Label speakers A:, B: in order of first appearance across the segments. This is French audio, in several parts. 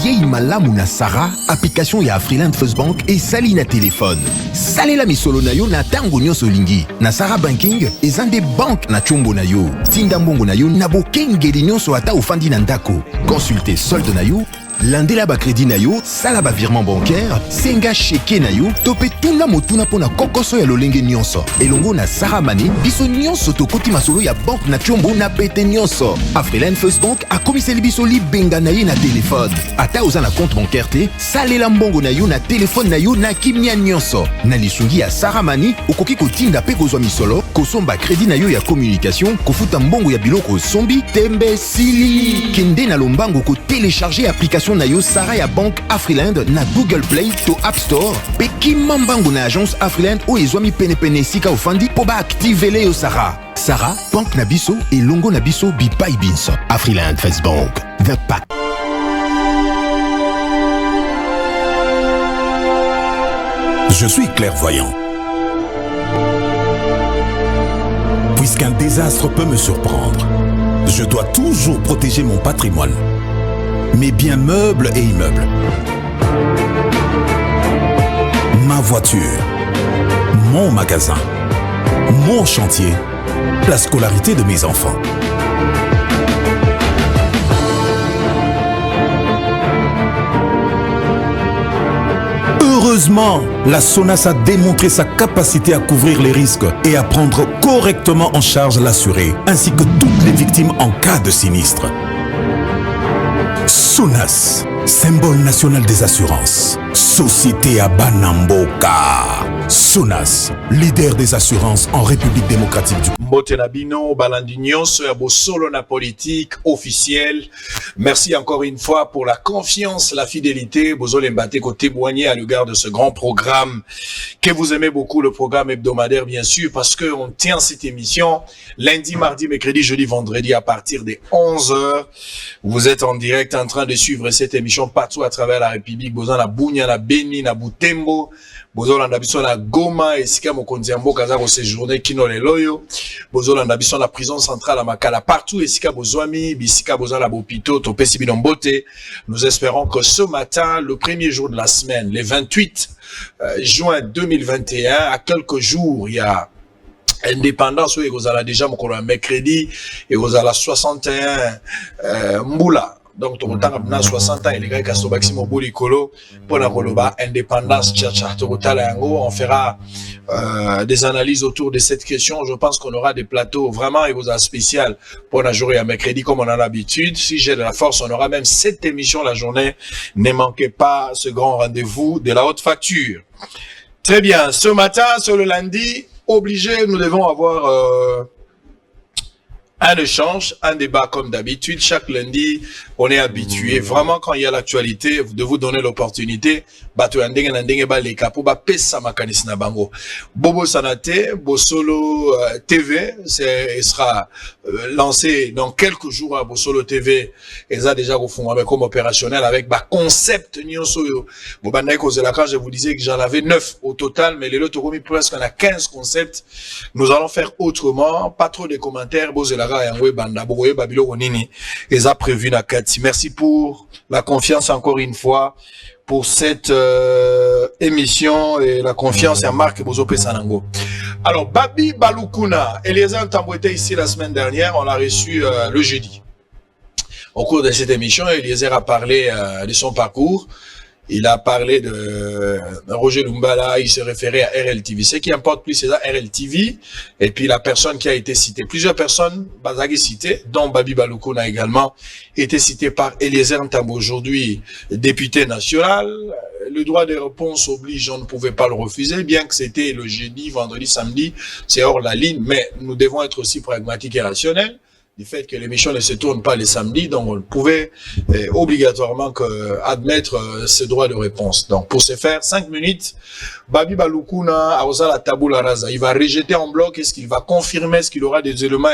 A: Yei malamu na Sarah, application ya Afriland First Bank et sali na téléphone. Salela misolo na yo na tango nyonso lingi. Na Sarah Banking, ezande bank na chombo na yo. Tinda mbongo na yo na bokengeli nyonso ata ofandi na ndako. Consultez solde na yo, landela ba crédit na yo, sala ba virement bancaire, senga cheke na yo, tope tuna motuna pona kokoso ya lolenge nyonso. Elongo na Sarah Money, biso nyonso tokoti masolo ya bank na chombo na pete nyonso. Afriland First Bank a komiseli biso libenga na ye na téléphone. Ata oza na compte bancaire te, salela mbongo na yo na téléphone na yo na kimia nyonso. Na lisungi ya Sarah Money, okoki kotinda pe kozwa misolo, kosomba crédit na yo ya communication, kofuta mbongo ya biloko sombi, tembe sili. Kende na lombango ko télécharger application na yo Sarah ya Bank Afriland na Google Play to App Store. Pe kimambango na agence Afriland o ezwami pene sika ofandi po ba activele yo Sarah. Sarah, Bank na biso et longo na biso bipai binso. Afriland First Bank, the pack.
B: Je suis clairvoyant. Puisqu'un désastre peut me surprendre, je dois toujours protéger mon patrimoine, mes biens meubles et immeubles, ma voiture, mon magasin, mon chantier, la scolarité de mes enfants. Heureusement, la SONAS a démontré sa capacité à couvrir les risques et à prendre correctement en charge l'assuré, ainsi que toutes les victimes en cas de sinistre. SONAS, symbole national des assurances. Société à Banamboka. SONAS, leader des assurances en République démocratique du Congo.
C: Botenabino, Balandignon, Bosolo na politique officielle. Merci encore une fois pour la confiance, la fidélité. Bozole Mbate ko témoigner à l'égard de ce grand programme que vous aimez beaucoup, le programme hebdomadaire bien sûr, parce que on tient cette émission lundi, mardi, mercredi, jeudi, vendredi à partir des 11h. Vous êtes en direct en train de suivre cette émission partout à travers la République. Bozan na Bunya, na Beni, na Butembo. Bozolanda biso na Goma esika mokonzi mboka za ko séjourner kino leloyo. Bozolanda biso na prison centrale à Makala, partout esika bozwami bisika bozala bopito topesi binombote. Nous espérons que ce matin, le premier jour de la semaine, le 28 juin 2021, à quelques jours, il y a indépendance où vous allez déjà mon mercredi et vous allez 61 Mboula. Donc, tu as 60 ans, et les gars qui sont maximum bolikolo pour la koloba indépendance tchatcha. On fera des analyses autour de cette question. Je pense qu'on aura des plateaux vraiment et spécial pour la journée à mercredi comme on a l'habitude. Si j'ai de la force, on aura même 7 émissions la journée. Ne manquez pas ce grand rendez-vous de la haute facture. Très bien. Ce matin, sur le lundi, obligé, nous devons avoir un échange, un débat comme d'habitude. Chaque lundi, on est habitué. Vraiment, quand il y a l'actualité, de vous donner l'opportunité. Bobo Sanate, Bosolo TV, sera lancé dans quelques jours à Bosolo TV. Ils ont déjà refondé comme opérationnel avec concept. Je vous disais que j'en avais 9 au total, mais les autres ont mis presque 15 concepts. Nous allons faire autrement. Pas trop de commentaires. Ils ont prévu na Kati. Merci pour la confiance encore une fois pour cette émission et la confiance à Marc Bozope Sanango. Alors, Babi Balukuna, Eliezer Tambouete ici la semaine dernière, on l'a reçu le jeudi. Au cours de cette émission, Eliezer a parlé de son parcours. Il a parlé de Roger Lumbala, il s'est référé à RLTV. Ce qui importe plus, c'est la RLTV. Et puis la personne qui a été citée. Plusieurs personnes, Bazagi citées, dont Babi Balukuna également, été citée par Eliezer Ntambo, aujourd'hui député national. Le droit de réponse oblige, on ne pouvait pas le refuser, bien que c'était le jeudi, vendredi, samedi, c'est hors la ligne. Mais nous devons être aussi pragmatiques et rationnels. Du fait que l'émission ne se tourne pas les samedis, donc on pouvait obligatoirement admettre ce droit de réponse. Donc pour ce faire, 5 minutes, Babi Balukuna a osé la tabula rasa. Il va rejeter en bloc, est-ce qu'il va confirmer, est-ce qu'il aura des éléments,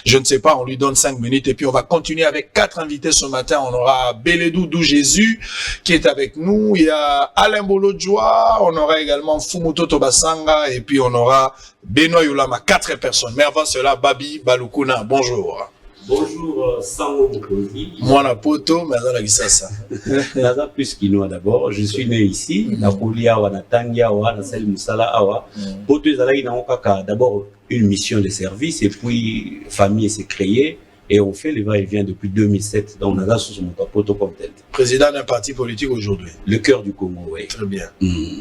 C: je ne sais pas, on lui donne 5 minutes et puis on va continuer avec 4 invités ce matin. On aura Beledou Dou Jésus qui est avec nous, il y a Alain Bolodjoa, on aura également Fumuto Tobasanga et puis on aura Benoît Yulama, 4 personnes. Mais avant cela, Babi Balukuna, bonjour.
D: Bonjour, Sango Mokozi.
C: Moi, la poto, mais dans la Gisasa.
D: Naza plus Kinoa d'abord. Je suis né ici. Na Koulia, na Tangia, na Sel Moussala, Awa. Poto Zalagi na Okaka, d'abord une mission de service et puis famille s'est créée et on fait le va-et-vient depuis 2007. Donc, Naza sous mon poto comme tel.
C: Président d'un parti politique aujourd'hui.
D: Le cœur du Congo, oui.
C: Très bien.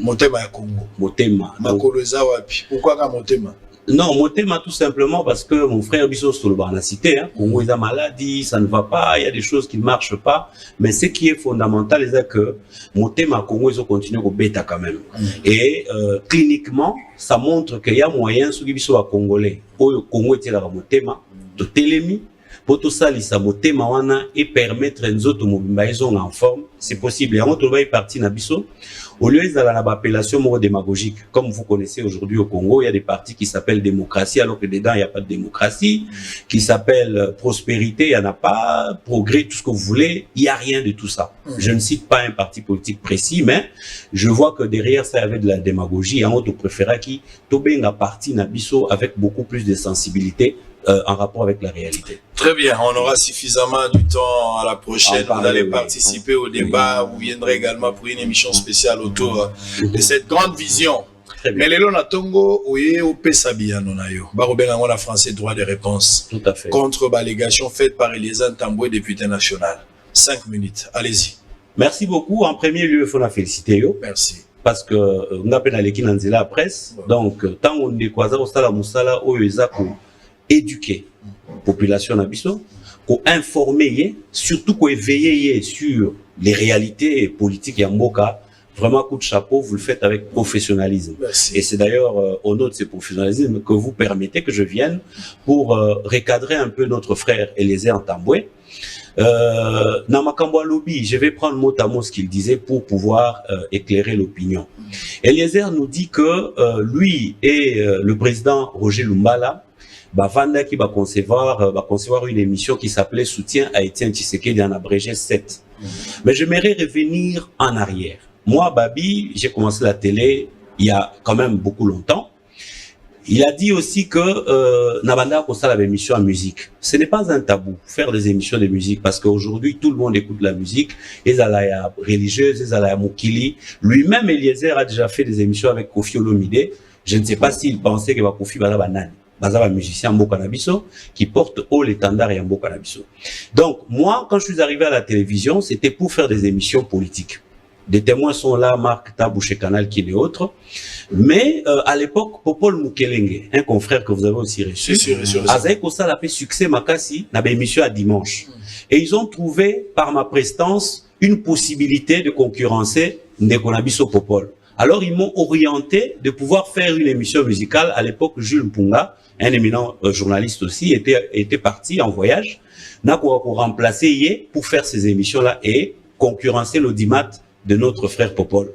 C: Motema ya Congo.
D: Motema.
C: Makoloza wapi. Pourquoi ka Motema?
D: Non, Motema tout simplement parce que mon frère Bissot Stolban a cité, hein, Congo est a maladie, ça ne va pas, il y a des choses qui ne marchent pas, mais ce qui est fondamental, c'est que Motema Congo, ils ont continué au bêta quand même. Et cliniquement, ça montre qu'il y a moyen, ceux qui sont à Congolais, au Congo est là Motema, de télémi, pour tout ça, il Motema wana et permettre aux autres mobilisations en forme, c'est possible. Et on trouve parti na Bissot. Au lieu de l'appellation démagogique, comme vous connaissez aujourd'hui au Congo, il y a des partis qui s'appellent démocratie, alors que dedans, il n'y a pas de démocratie, qui s'appellent prospérité, il n'y en a pas, progrès, tout ce que vous voulez, il n'y a rien de tout ça. Je ne cite pas un parti politique précis, mais je vois que derrière ça, il y avait de la démagogie, et en autre préféré qui, Tobenga parti Nabiso avec beaucoup plus de sensibilité, en rapport avec la réalité.
C: Très bien, on aura suffisamment du temps à la prochaine. Vous allez participer au débat. Vous viendrez également pour une émission spéciale autour de cette grande vision. Mais les lois Tongo, oye au Pesabiano nayo. Barobenga la français droit de réponse.
D: Tout à fait.
C: Contre l'allégation faite par Eliezer Tamboué, député national. 5 minutes. Allez-y.
D: Merci beaucoup. En premier lieu, il faut la féliciter. Yo.
C: Merci.
D: Parce que on appelle à l'équipe dans la presse. Donc, tant on est quoi ça, on sala musala oyezako. Éduquer population nabiso, pour informer, surtout pour éveiller sur les réalités politiques et en Mboka. Vraiment coup de chapeau, vous le faites avec professionnalisme.
C: Merci.
D: Et c'est d'ailleurs au nom de ce professionnalisme que vous permettez que je vienne pour recadrer un peu notre frère Eliezer Tamboué. Namakambo Lobby, je vais prendre mot à mot ce qu'il disait pour pouvoir éclairer l'opinion. Eliezer nous dit que lui et le président Roger Lumbala Vanda qui va concevoir une émission qui s'appelait Soutien à Étienne Tshisekedi en abrégé 7. Mais j'aimerais revenir en arrière. Moi, Babi, j'ai commencé la télé il y a quand même beaucoup longtemps. Il a dit aussi que Nabanda a la émission en musique. Ce n'est pas un tabou, faire des émissions de musique, parce qu'aujourd'hui, tout le monde écoute la musique. Les alaya religieuses, les alaya Mokili. Lui-même, Eliezer a déjà fait des émissions avec Kofi Olomide. Je ne sais pas s'il pensait que Kofi va banane. Bazava musicien Mboka Nabiso qui porte haut l'étendard et Mboka Nabiso. Donc moi, quand je suis arrivé à la télévision, c'était pour faire des émissions politiques. Des témoins sont là, Marc Tabouché Canal qui est autre. Mais à l'époque, Popol Mukelenge, un confrère que vous avez aussi reçu, Azaïko Sala fait succès Makasi n'a pas émission à dimanche. Et ils ont trouvé par ma prestance une possibilité de concurrencer Ndeko Nabiso Popol. Alors ils m'ont orienté de pouvoir faire une émission musicale. À l'époque, Jules Mpunga, un éminent journaliste aussi, était parti en voyage, n'a qu'à remplacer Yé pour faire ces émissions-là et concurrencer l'audimat de notre frère Popol.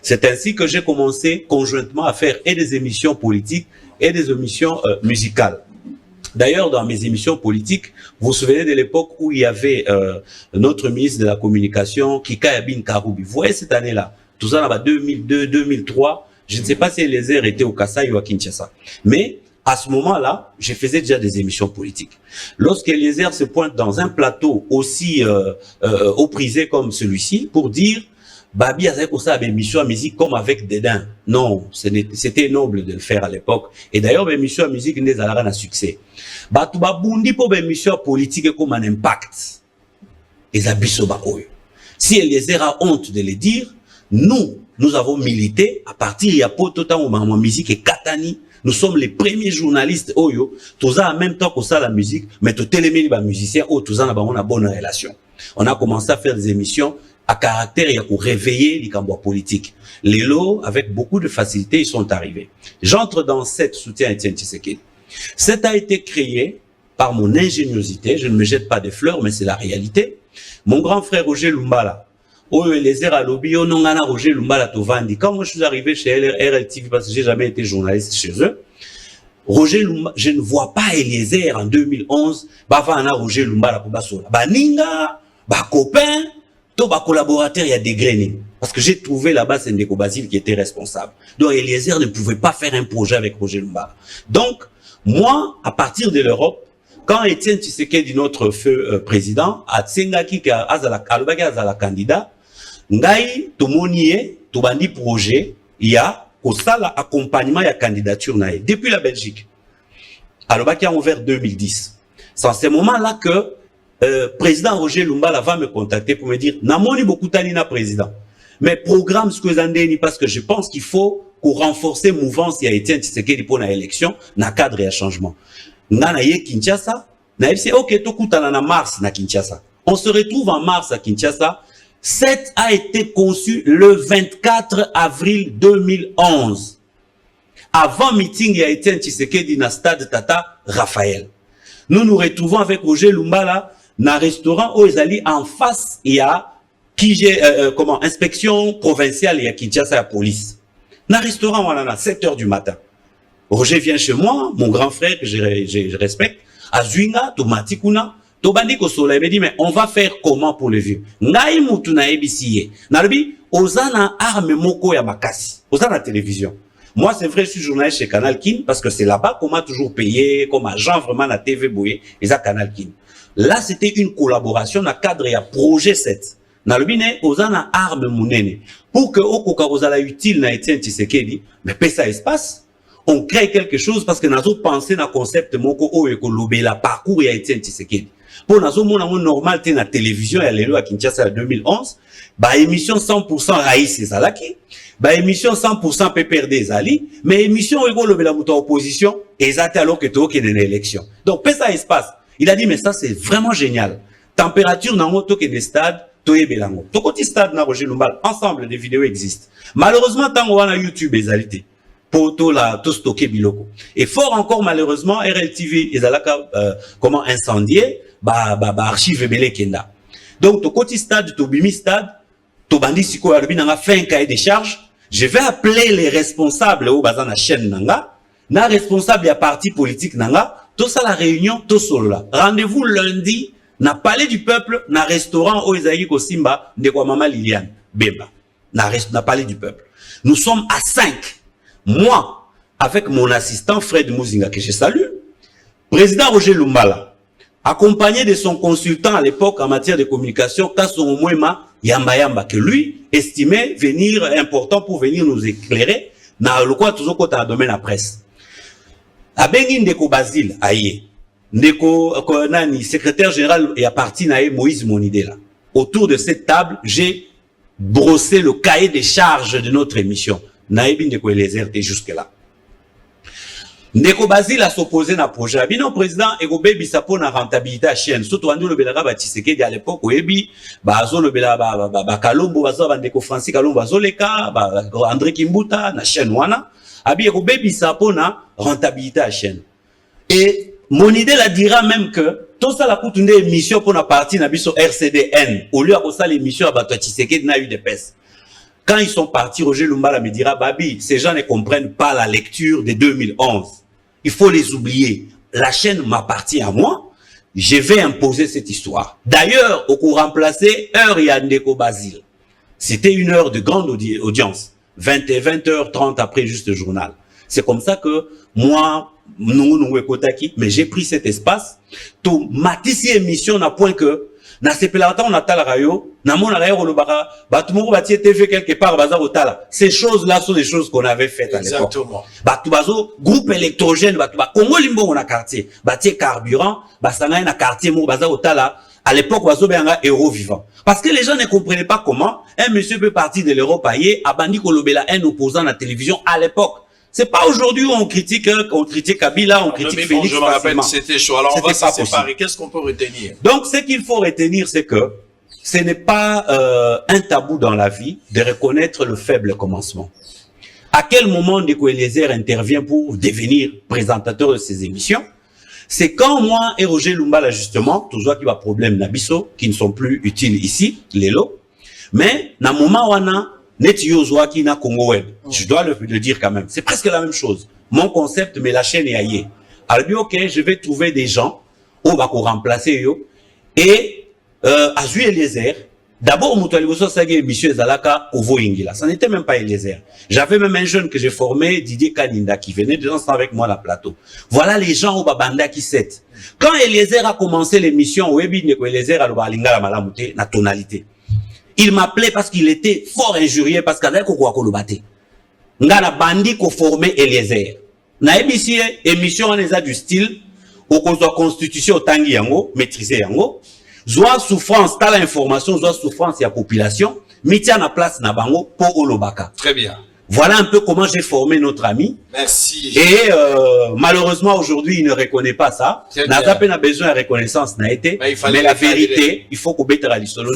D: C'est ainsi que j'ai commencé conjointement à faire et des émissions politiques et des émissions musicales. D'ailleurs, dans mes émissions politiques, vous vous souvenez de l'époque où il y avait notre ministre de la Communication, Kika Yabin Karoubi. Vous voyez cette année-là, tout ça, en 2002, 2003, je ne sais pas si Eliezer était au Kasaï ou à Kinshasa. Mais à ce moment-là, je faisais déjà des émissions politiques. Lorsqu'Eliezer se pointe dans un plateau aussi haut prisé comme celui-ci, pour dire Babi a ça des émissions à musique comme avec dédain. Non, c'était noble de le faire à l'époque. Et d'ailleurs, les émissions à musique n'est pas un succès. Batu babundi pour les émissions politiques comme un impact. Et ça biso ba oyo. Si Eliezer a honte de le dire, nous avons milité à partir il y a pas de temps où musique et Katani. Nous sommes les premiers journalistes oyo. Tous en même temps que ça la musique, mais tout les musiciens oh tous en on a bonne relation. On a commencé à faire des émissions à caractère et pour réveiller les cambouis politiques. Les lots, avec beaucoup de facilité, ils sont arrivés. J'entre dans cette soutien à Étienne Tshisekedi. Cet a été créé par mon ingéniosité. Je ne me jette pas des fleurs, mais c'est la réalité. Mon grand frère Roger Lumbala, Eliezer Alobi, Roger Lumbala Tovandi. Quand moi je suis arrivé chez RLTV, parce que j'ai jamais été journaliste chez eux, Roger Lumbala, je ne vois pas Eliezer en 2011, Roger Lumbala pour Basola. Baninga, copain, tout collaborateur, il y a des graines. Parce que j'ai trouvé là-bas, c'est Ndeko Basile qui était responsable. Donc Eliezer ne pouvait pas faire un projet avec Roger Lumbala. Donc, moi, à partir de l'Europe, quand Étienne Tshisekedi, notre feu président, a tsengaki ka azala candidat, ngai tomonie tobandi projet ya kosala accompagnement ya candidature nae depuis la Belgique. Alobaki en vers 2010. C'est en ce moment-là que président Roger Lumbala va me contacter pour me dire namoni beaucoup tanina président. Mais programme ce que zandeni parce que je pense qu'il faut pour renforcer mouvance ya Étienne Tshisekedi pour la élection na cadre et changement. Ngana ye Kinshasa, na dit OK tokutana na mars na Kinshasa. On se retrouve en mars à Kinshasa. Cette a été conçu le 24 avril 2011. Avant meeting ya Étienne Tshisekedi na stade Tata Raphaël. Nous nous retrouvons avec Roger Lumbala na restaurant Oezali en face il y a inspection provinciale ya Kinshasa la police. Na restaurant on a 7h du matin. Roger vient chez moi, mon grand frère que je respecte, à Zuinga, Tomatikuna, Tobandi Kosola, il me dit, mais on va faire comment pour le vieux? Ngai mutu na ebisiye. Narubi, ozana arme moko ya makasi. Ozana télévision. Moi, c'est vrai, je suis journaliste chez Canal Kin, parce que c'est là-bas qu'on m'a toujours payé, comme agent vraiment à TV Boye, et ça Canal Kin. Là, c'était une collaboration dans le cadre de projet 7. Narubi, ne, ozana arme munene. Pour que Okoka ozala utile na Étienne Tshisekedi, mais paie ça espace. On crée quelque chose parce que nous avons pensé dans le concept moko o ekolobe la parcours ya Étienne Tshisekedi. Pour nous avons normal na télévision ya lelo à Kinshasa en 2011, ba émission 100% Raïs ezalaki, ba émission 100% PPRD ezali, mais émission ekolobe la muto opposition ezate alors que to kene na élection. Donc pesa espace. Il a dit mais ça c'est vraiment génial. Température nango to kene stade to yebelango. To koti stade na Roger Lumbala, ensemble des vidéos existent. Malheureusement tango wana YouTube ezalité. Pour tout stocker biloko. Et fort encore malheureusement RLTV ezalaka comment incendier archive belé kenda. Donc to côté stade to bimi stade to bandi siko albi nanga fin cahier de charge, je vais appeler les responsables au bazana chaîne nanga na responsable ya parti politique nanga to ça la réunion to solo là. Rendez-vous lundi na palais du peuple na restaurant au Isaïe Kosimba de kwa mama Liliane Bemba na palais du peuple. Nous sommes à 5. Moi, avec mon assistant Fred Mouzinga, que je salue, président Roger Lumbala, accompagné de son consultant à l'époque en matière de communication, Kasson Mwema Yamba Yamba, que lui estimait venir important pour venir nous éclairer dans le quoi toujours dans le domaine de la presse. Abengi Ndeko Basile, aïe, Ndeko Nani, secrétaire général et à parti naïe Moïse Monidela. Autour de cette table, j'ai brossé le cahier des charges de notre émission. Naïbi Ndeko Eliezer était jusque-là. Ndeko Basile a s'opposé à projet. Bino président Ego Baby Sapo na rentabilité à chaîne. Surtout Andou le Belara Batiseke à l'époque où Ebi, Bazo le Belara Kalombo, Bazo Bandeko Francis Kalombo, Bazo Leka, André Kimbuta, na chaîne Wana. Abi Ego Baby Sapo na rentabilité à chaîne. Et mon idée la dira même que tout ça la coûte une émission pour la partie na biso RCDN. Au lieu de ça l'émission à Batiseke n'a eu de pèse. Quand ils sont partis, Roger Lumbala me dira, Babi, ces gens ne comprennent pas la lecture de 2011. Il faut les oublier. La chaîne m'appartient à moi. Je vais imposer cette histoire. D'ailleurs, au cours remplacé, heure Yandeko Basile. C'était une heure de grande audience. 20h30 après juste le journal. C'est comme ça que moi, mais j'ai pris cet espace. Tout matisse émission à point que na sepelata on atala rayo na mona rayo le bara batumoko batie TV quelque part bazar otala. Ces choses là sont des choses qu'on avait faites à l'époque.
C: Exactement.
D: Batubazo groupe électrogène batuba Congo limbo on a quartier batie carburant basanga na quartier mo bazar otala. À l'époque bazo benga héros vivant. Parce que les gens ne comprenaient pas comment un monsieur peut partir de l'Europe aillé a bandi kolobela un opposant à la télévision à l'époque. C'est pas aujourd'hui où on critique Kabila, on critique Félix.
C: Je me rappelle, c'était chaud. Alors on va se séparer. Qu'est-ce qu'on peut retenir?
D: Donc ce qu'il faut retenir, c'est que ce n'est pas un tabou dans la vie de reconnaître le faible commencement. À quel moment Ndeko Eliezer intervient pour devenir présentateur de ces émissions? C'est quand moi et Roger Lumbala justement, toujours qui va problème Nabiso, qui ne sont plus utiles ici, les lots, mais na moment wana Neti Yozouaki na Congo Web. Je dois le dire quand même. C'est presque la même chose. Mon concept, mais la chaîne est ailleurs. Alors, bien, ok, je vais trouver des gens, on va remplacer yo, et, Azu Eliezer, D'abord, Moutoualiboso Sagé, Monsieur Zalaka, Ovo Ingila. Ça n'était même pas Eliezer. J'avais même un jeune que j'ai formé, Didier Kaninda, qui venait de danser avec moi à la plateau. Voilà les gens au Babanda qui s'est. Quand Eliezer a commencé l'émission, Webi Neko Eliezer a l'Obalinga Malamute, la tonalité. Il m'appelait parce qu'il était fort injurié, parce qu'il avait quoi kolobate. Ngana bandi ko formé Eliezer. Na émission, émission on est du style, au constitution tangi yango, maîtriser yango. Zoa souffrance, t'as l'information, zoa souffrance, il y a population, mitia na place na bango pour Olobaka.
C: Très bien.
D: Voilà un peu comment j'ai formé notre ami.
C: Merci.
D: Et malheureusement, aujourd'hui, il ne reconnaît pas ça. N'a pas besoin de reconnaissance, n'a été. Mais la vérité, il faut qu'on mette à l'histoire.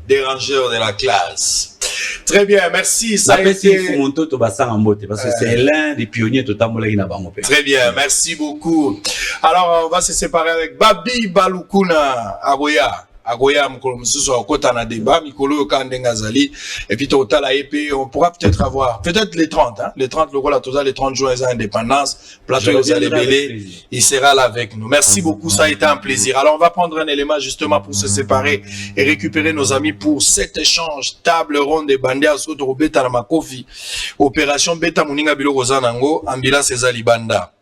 C: Dérangeur de la classe. Très bien, merci. Ça a été...
D: Parce que c'est l'un des pionniers totalement.
C: Très bien, merci beaucoup. Alors, on va se séparer avec Babi Balukuna Agoya. Agoya mukolo mususu akota na débat mikolo kandenga zali et puis total la EP on pourra peut-être avoir peut-être les 30 hein les 30 logo là total les 30 jours indépendance plateau aux Alébélé il sera là avec nous. Merci beaucoup, ça a été un plaisir. Alors on va prendre un élément justement pour se séparer et récupérer nos amis pour cet échange table ronde des bandia soto robeta na makofi opération beta muninga biloko zanango ambulance ezali banda.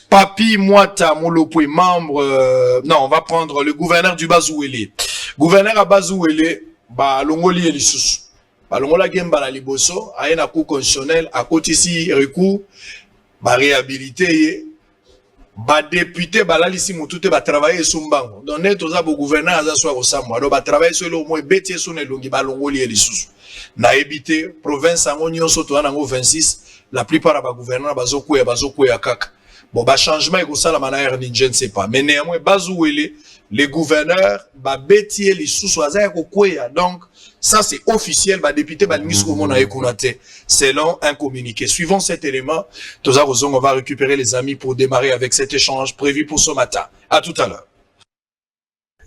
C: Papi Mwata Molopwe, membre, non, on va prendre le gouverneur du Bazouélé. Gouverneur à Bazouélé, bah, l'ongoli et l'issous. Bah, l'ongola gemba la liboso, a un coup constitutionnel, à côté ici, recours, bah, réhabilité, bah, député, bah, là, ici, moutouté, bah, travailler sur Mbango. Donc, net, aux abo gouverneur, à ça, au Samoa. Donc, bah, travailler sur le moins bêtier sur les longues, bah, l'ongoli et l'issous. Na évité, province, en onyon, soto, en 26, la plupart, bah, gouverneur, bah, zokoué, kaka. Bon, bah, changement, et ça, la manière, je ne sais pas. Mais néanmoins, Bazouélé, les gouverneurs, bah, bétier, les sous-soisins, donc, ça, c'est officiel, bah, député, bah, selon un communiqué. Suivant cet élément, on va récupérer les amis pour démarrer avec cet échange prévu pour ce matin. À tout à l'heure.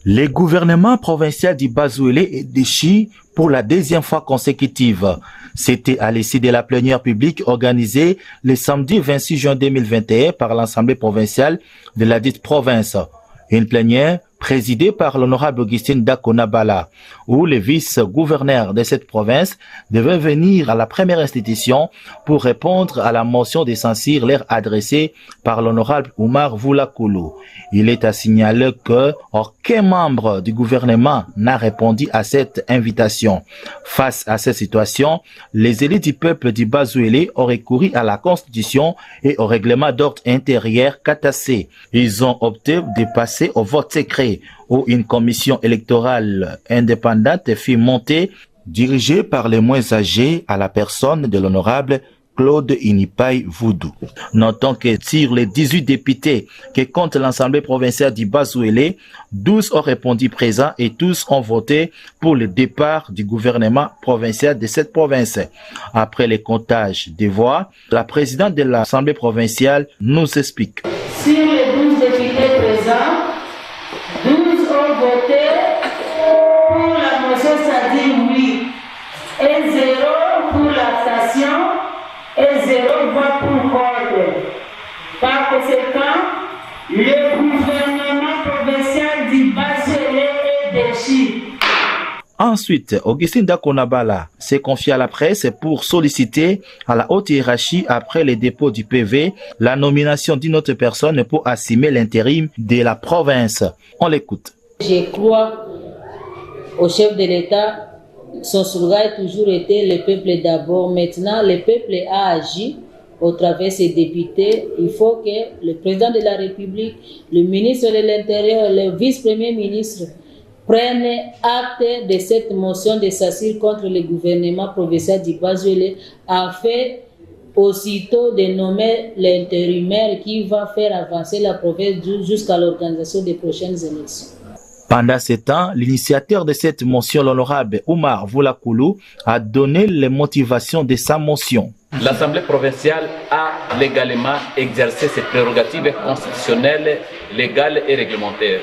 E: Le gouvernement provincial du Bazouélé est déchu pour la deuxième fois consécutive. C'était à l'issue de la plénière publique organisée le samedi 26 juin 2021 par l'Assemblée provinciale de la dite province. Une plénière présidée par l'honorable Augustine Dakonabala, où le vice-gouverneur de cette province devait venir à la première institution pour répondre à la motion de censure leur adressée par l'honorable Oumar Voulakoulou. Il est à signaler que aucun membre du gouvernement n'a répondu à cette invitation. Face à cette situation, les élites du peuple du Bazouélé ont recouru à la Constitution et au règlement d'ordre intérieur Katassé. Ils ont opté de passer au vote secret où une commission électorale indépendante fut montée, dirigée par les moins âgés à la personne de l'honorable Claude Inipai Voudou. Notons que sur les 18 députés qui compte l'Assemblée provinciale du Bazouélé, 12 ont répondu présents et tous ont voté pour le départ du gouvernement provincial de cette province. Après le comptage des voix, la présidente de l'Assemblée provinciale nous explique.
F: Sur les 12 députés présents, 12 ont voté pour la motion, ça dit oui, et 0 pour l'abstention, et 0 voix pour contre. Par conséquent, le gouvernement provincial du Bazouélé est déchu.
E: Ensuite, Augustine Dakonabala s'est confié à la presse pour solliciter à la haute hiérarchie, après le dépôt du PV, la nomination d'une autre personne pour assumer l'intérim de la province. On l'écoute.
G: Je crois au chef de l'État. Son slogan a toujours été le peuple d'abord. Maintenant, le peuple a agi au travers de ses députés. Il faut que le président de la République, le ministre de l'Intérieur, le vice-premier ministre prennent acte de cette motion de censure contre le gouvernement provincial du Bazouélé afin aussitôt de nommer l'intérimaire qui va faire avancer la province jusqu'à l'organisation des prochaines élections.
E: Pendant ce temps, l'initiateur de cette motion, l'honorable Oumar Voulakoulou, a donné les motivations de sa motion.
H: L'Assemblée provinciale a légalement exercé ses prérogatives constitutionnelles, légales et réglementaires.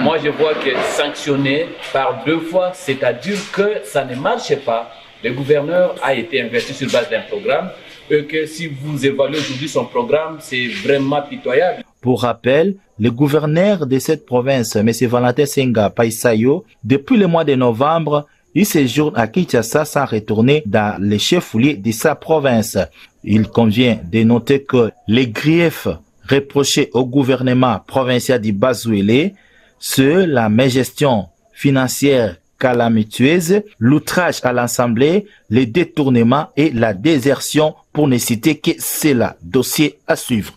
H: Moi, je vois que sanctionné par 2 fois, c'est-à-dire que ça ne marche pas. Le gouverneur a été investi sur base d'un programme et que si vous évaluez aujourd'hui son programme, c'est vraiment pitoyable.
E: Pour rappel, le gouverneur de cette province, M. Valentin Senga Paisayo, depuis le mois de novembre, il séjourne à Kinshasa sans retourner dans les chefs-lieux de sa province. Il convient de noter que les griefs reprochés au gouvernement provincial du Bazouélé, c'est la mégestion financière calamiteuse, l'outrage à l'Assemblée, les détournements et la désertion, pour ne citer que cela. Dossier à suivre.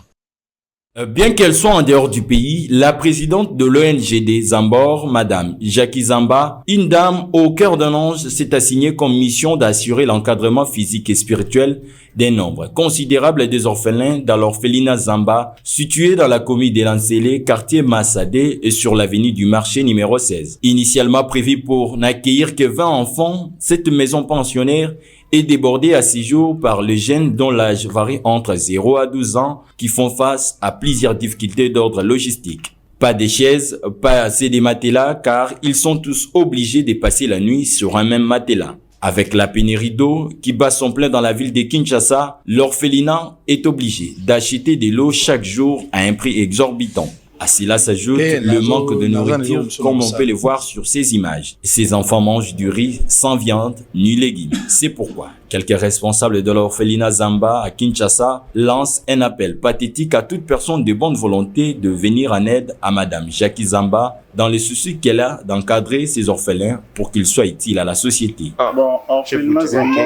I: Bien qu'elle soit en dehors du pays, la présidente de l'ONGD Zambor, Madame Jackie Zamba, une dame au cœur d'un ange, s'est assignée comme mission d'assurer l'encadrement physique et spirituel d'un nombre considérable des orphelins dans l'orphelinat Zamba, situé dans la commune de Lansele, quartier Massadé et sur l'avenue du marché numéro 16. Initialement prévue pour n'accueillir que 20 enfants, cette maison pensionnaire est débordée à 6 jours par les jeunes dont l'âge varie entre 0 à 12 ans qui font face à plusieurs difficultés d'ordre logistique. Pas de chaises, pas assez de matelas car ils sont tous obligés de passer la nuit sur un même matelas. Avec la pénurie d'eau qui bat son plein dans la ville de Kinshasa, l'orphelinat est obligé d'acheter de l'eau chaque jour à un prix exorbitant. À cela s'ajoute le manque de nourriture comme on peut le voir sur ces images. Ces enfants mangent du riz sans viande ni légumes. C'est pourquoi quelques responsables de l'orphelinat Zamba à Kinshasa lancent un appel pathétique à toute personne de bonne volonté de venir en aide à Madame Jackie Zamba dans le souci qu'elle a d'encadrer ces orphelins pour qu'ils soient utiles à la société.
J: Bon, orphelinat Zamba,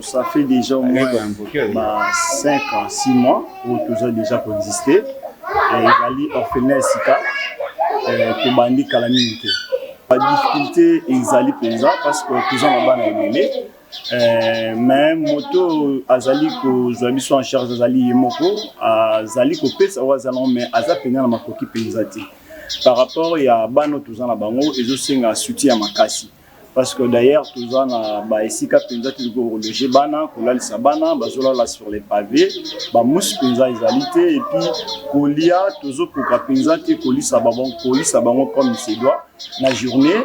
J: ça fait déjà au moins 5 à 6 mois où tout a déjà coexisté. Ezali orphelinat Sika, Tobandi Calamité. La difficulté ezali pesa parce que tout ça là-bas n'a aimé. Mais moto azali ko zoabiso en charge azali yemoko, azali ko pesa wazalon mais azapenya na makoki pesati. Par rapport ya bano tout ça na bango ezo senga soutien makasi. Parce que d'ailleurs, tout ça, na Sika penza toujours loger bana, kola lisa bana, bazola là sur les pavés, mousse penza izalité et puis kolia toujours koka penza te kolisa babon comme il se doit. La journée,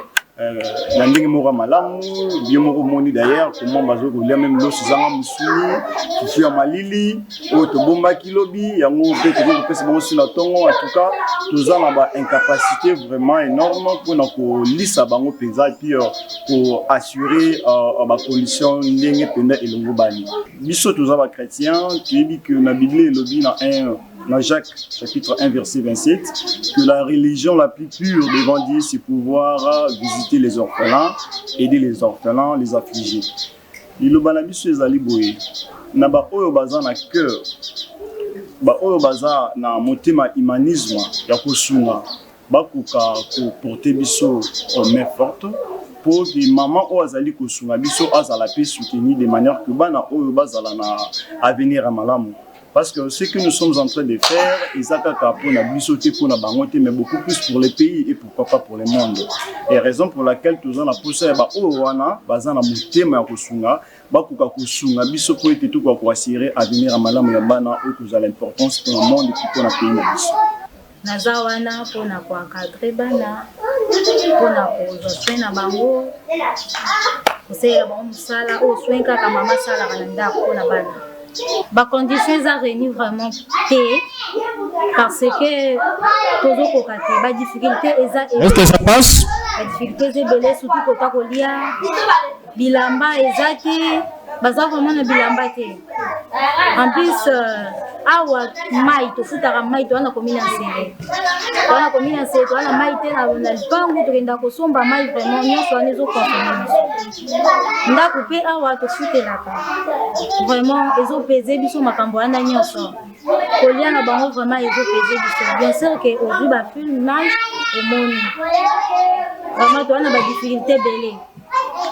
J: na ndenge moko malamu, bien moko moni d'ailleurs, comment bazo kolia même l'eau suzanga musuni, fifi ya malili, o to bomba kilobi, yango pe to pesa bango sur la tongo. En tout cas, tout ça na incapacité vraiment énorme pour na kolisa bango penza et puis pour assurer ma condition ndenge penda elongo bani. Biso tous ba chrétiens qui dit que na Bible elobi dans Jacques chapitre 1 verset 27 que la religion la plus pure devant Dieu c'est pouvoir visiter les orphelins, aider les orphelins, les affligés. Ilobana biso ezali boye na ba oyo baza na cœur ba oyo baza na motema humanisme ya kosunga bakoka ko porter biso main forte pour que maman ou azali kosunga biso azala pe soutenir de manière que bana oyo bazala na avenir à malamu. Parce que ce que nous sommes en train de faire, mais beaucoup plus pour les pays et pourquoi pas pour le monde. Et raison pour laquelle tous on a poussé à Owana, Bazana Moutema Kosunga, Bakuka Kosunga, Biso pour être tout pour assurer à venir à Malam Yabana, où vous avez l'importance pour le monde et pour le pays.
K: Nazawana pour na encadrer bana, pour na soigner na bango, c'est la bonne sala, au soin kaka mama sala kananda pour na bana. Ba conditions à réunir vraiment parce que tout côté ba difficulté
I: est-ce que ça passe?
K: La difficulté c'est belé surtout côté kolia bilamba ezaki baza vraiment na bilamba te. En plus awa mai to futaka mai to na commune enseignée. Dans commune enseignée to na mai te na bangu to kenda ko somba mai vraiment nyonso anezo consommer. Nda couper awa to futela ka. Vraiment ezo peser biso makambo anda nyonso. Kolia na bango vraiment ezo peser biso. Bien sûr que aujourd'hui ba filmage au monde. Vraiment to na ba difficulté belé.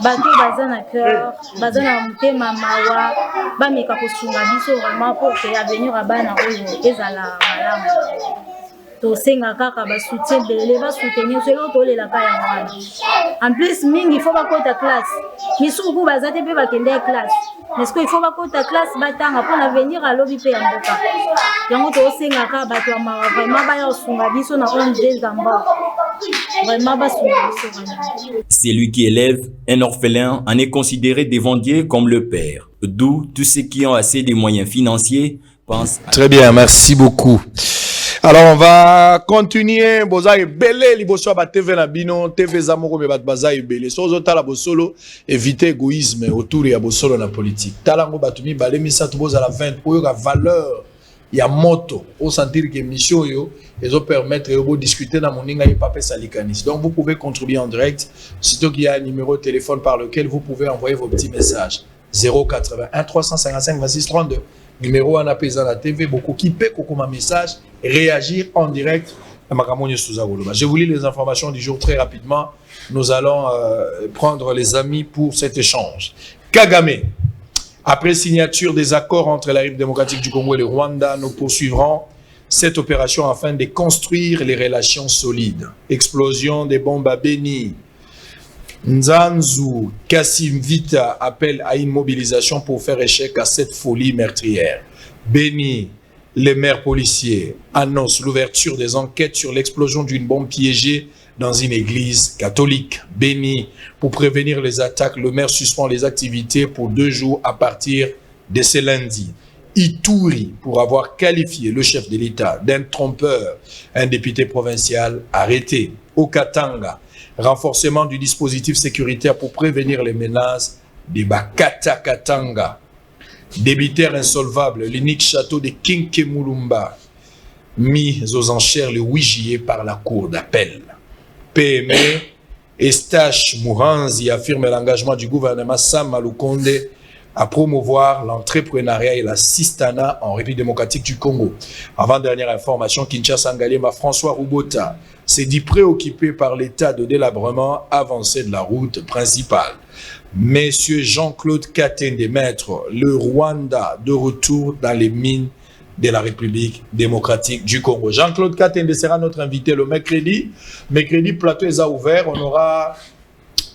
K: Bato baza na cœur, baza na mutema mawa, ba meka kosunga biso vraiment pour que avenir abana oyo ezala malamu. To senga kaka ba soutien belé, ba soutenir ceux to le la ka ya mwana. En plus mingi il faut ba kota classe. Misuku baza te pe ba kende classe. Mais ce qu'il faut ba kota classe batanga pour l'avenir à lobi pe yamboka. Yango to senga ka ba to mawa vraiment ba ya sunga biso na on des Zamba.
I: Celui qui élève un orphelin en est considéré devant Dieu comme le père. D'où tous ceux qui ont assez de moyens financiers pensent à...
C: Très bien, merci beaucoup. Alors on va continuer. Boza et belé liboso ba TV na bino TV zamoko me bat baza et belé. Sozo tala bosolo éviter égoïsme autour ya bosolo na politique. Talango batumi balé misato boza la 20 pour la valeur ya moto au sentir que mission yo et permettre de discuter dans moninga et pape salikanis. Donc vous pouvez contribuer en direct sitôt qu'il y a un numéro de téléphone par lequel vous pouvez envoyer vos petits messages 081 355 26 32. Numéro en apaisant la TV, beaucoup qui peut un message, réagir en direct. Je vous lis les informations du jour très rapidement. Nous allons prendre les amis pour cet échange. Kagame, après signature des accords entre la République démocratique du Congo et le Rwanda, nous poursuivrons cette opération afin de construire les relations solides. Explosion des bombes à Beni. Nzanzu Kassim Vita appelle à une mobilisation pour faire échec à cette folie meurtrière. Beni, les maires policiers annoncent l'ouverture des enquêtes sur l'explosion d'une bombe piégée dans une église catholique. Beni, pour prévenir les attaques, le maire suspend les activités pour 2 jours à partir de ce lundi. Ituri, pour avoir qualifié le chef de l'État d'un trompeur, un député provincial arrêté. Au Katanga, renforcement du dispositif sécuritaire pour prévenir les menaces des Bakata Katanga. Débitaire insolvable, l'unique château de Kinkemulumba, mis aux enchères le 8 juillet par la cour d'appel. PME, Estache Mouranzi affirme l'engagement du gouvernement Sam Lukonde à promouvoir l'entrepreneuriat et la Sistana en République démocratique du Congo. Avant-dernière information, Kinshasa Ngalema François Roubota s'est dit préoccupé par l'état de délabrement avancé de la route principale. Monsieur Jean-Claude Katende, maître, le Rwanda de retour dans les mines de la République démocratique du Congo. Jean-Claude Katende sera notre invité le mercredi. Mercredi, plateau est ouvert. On aura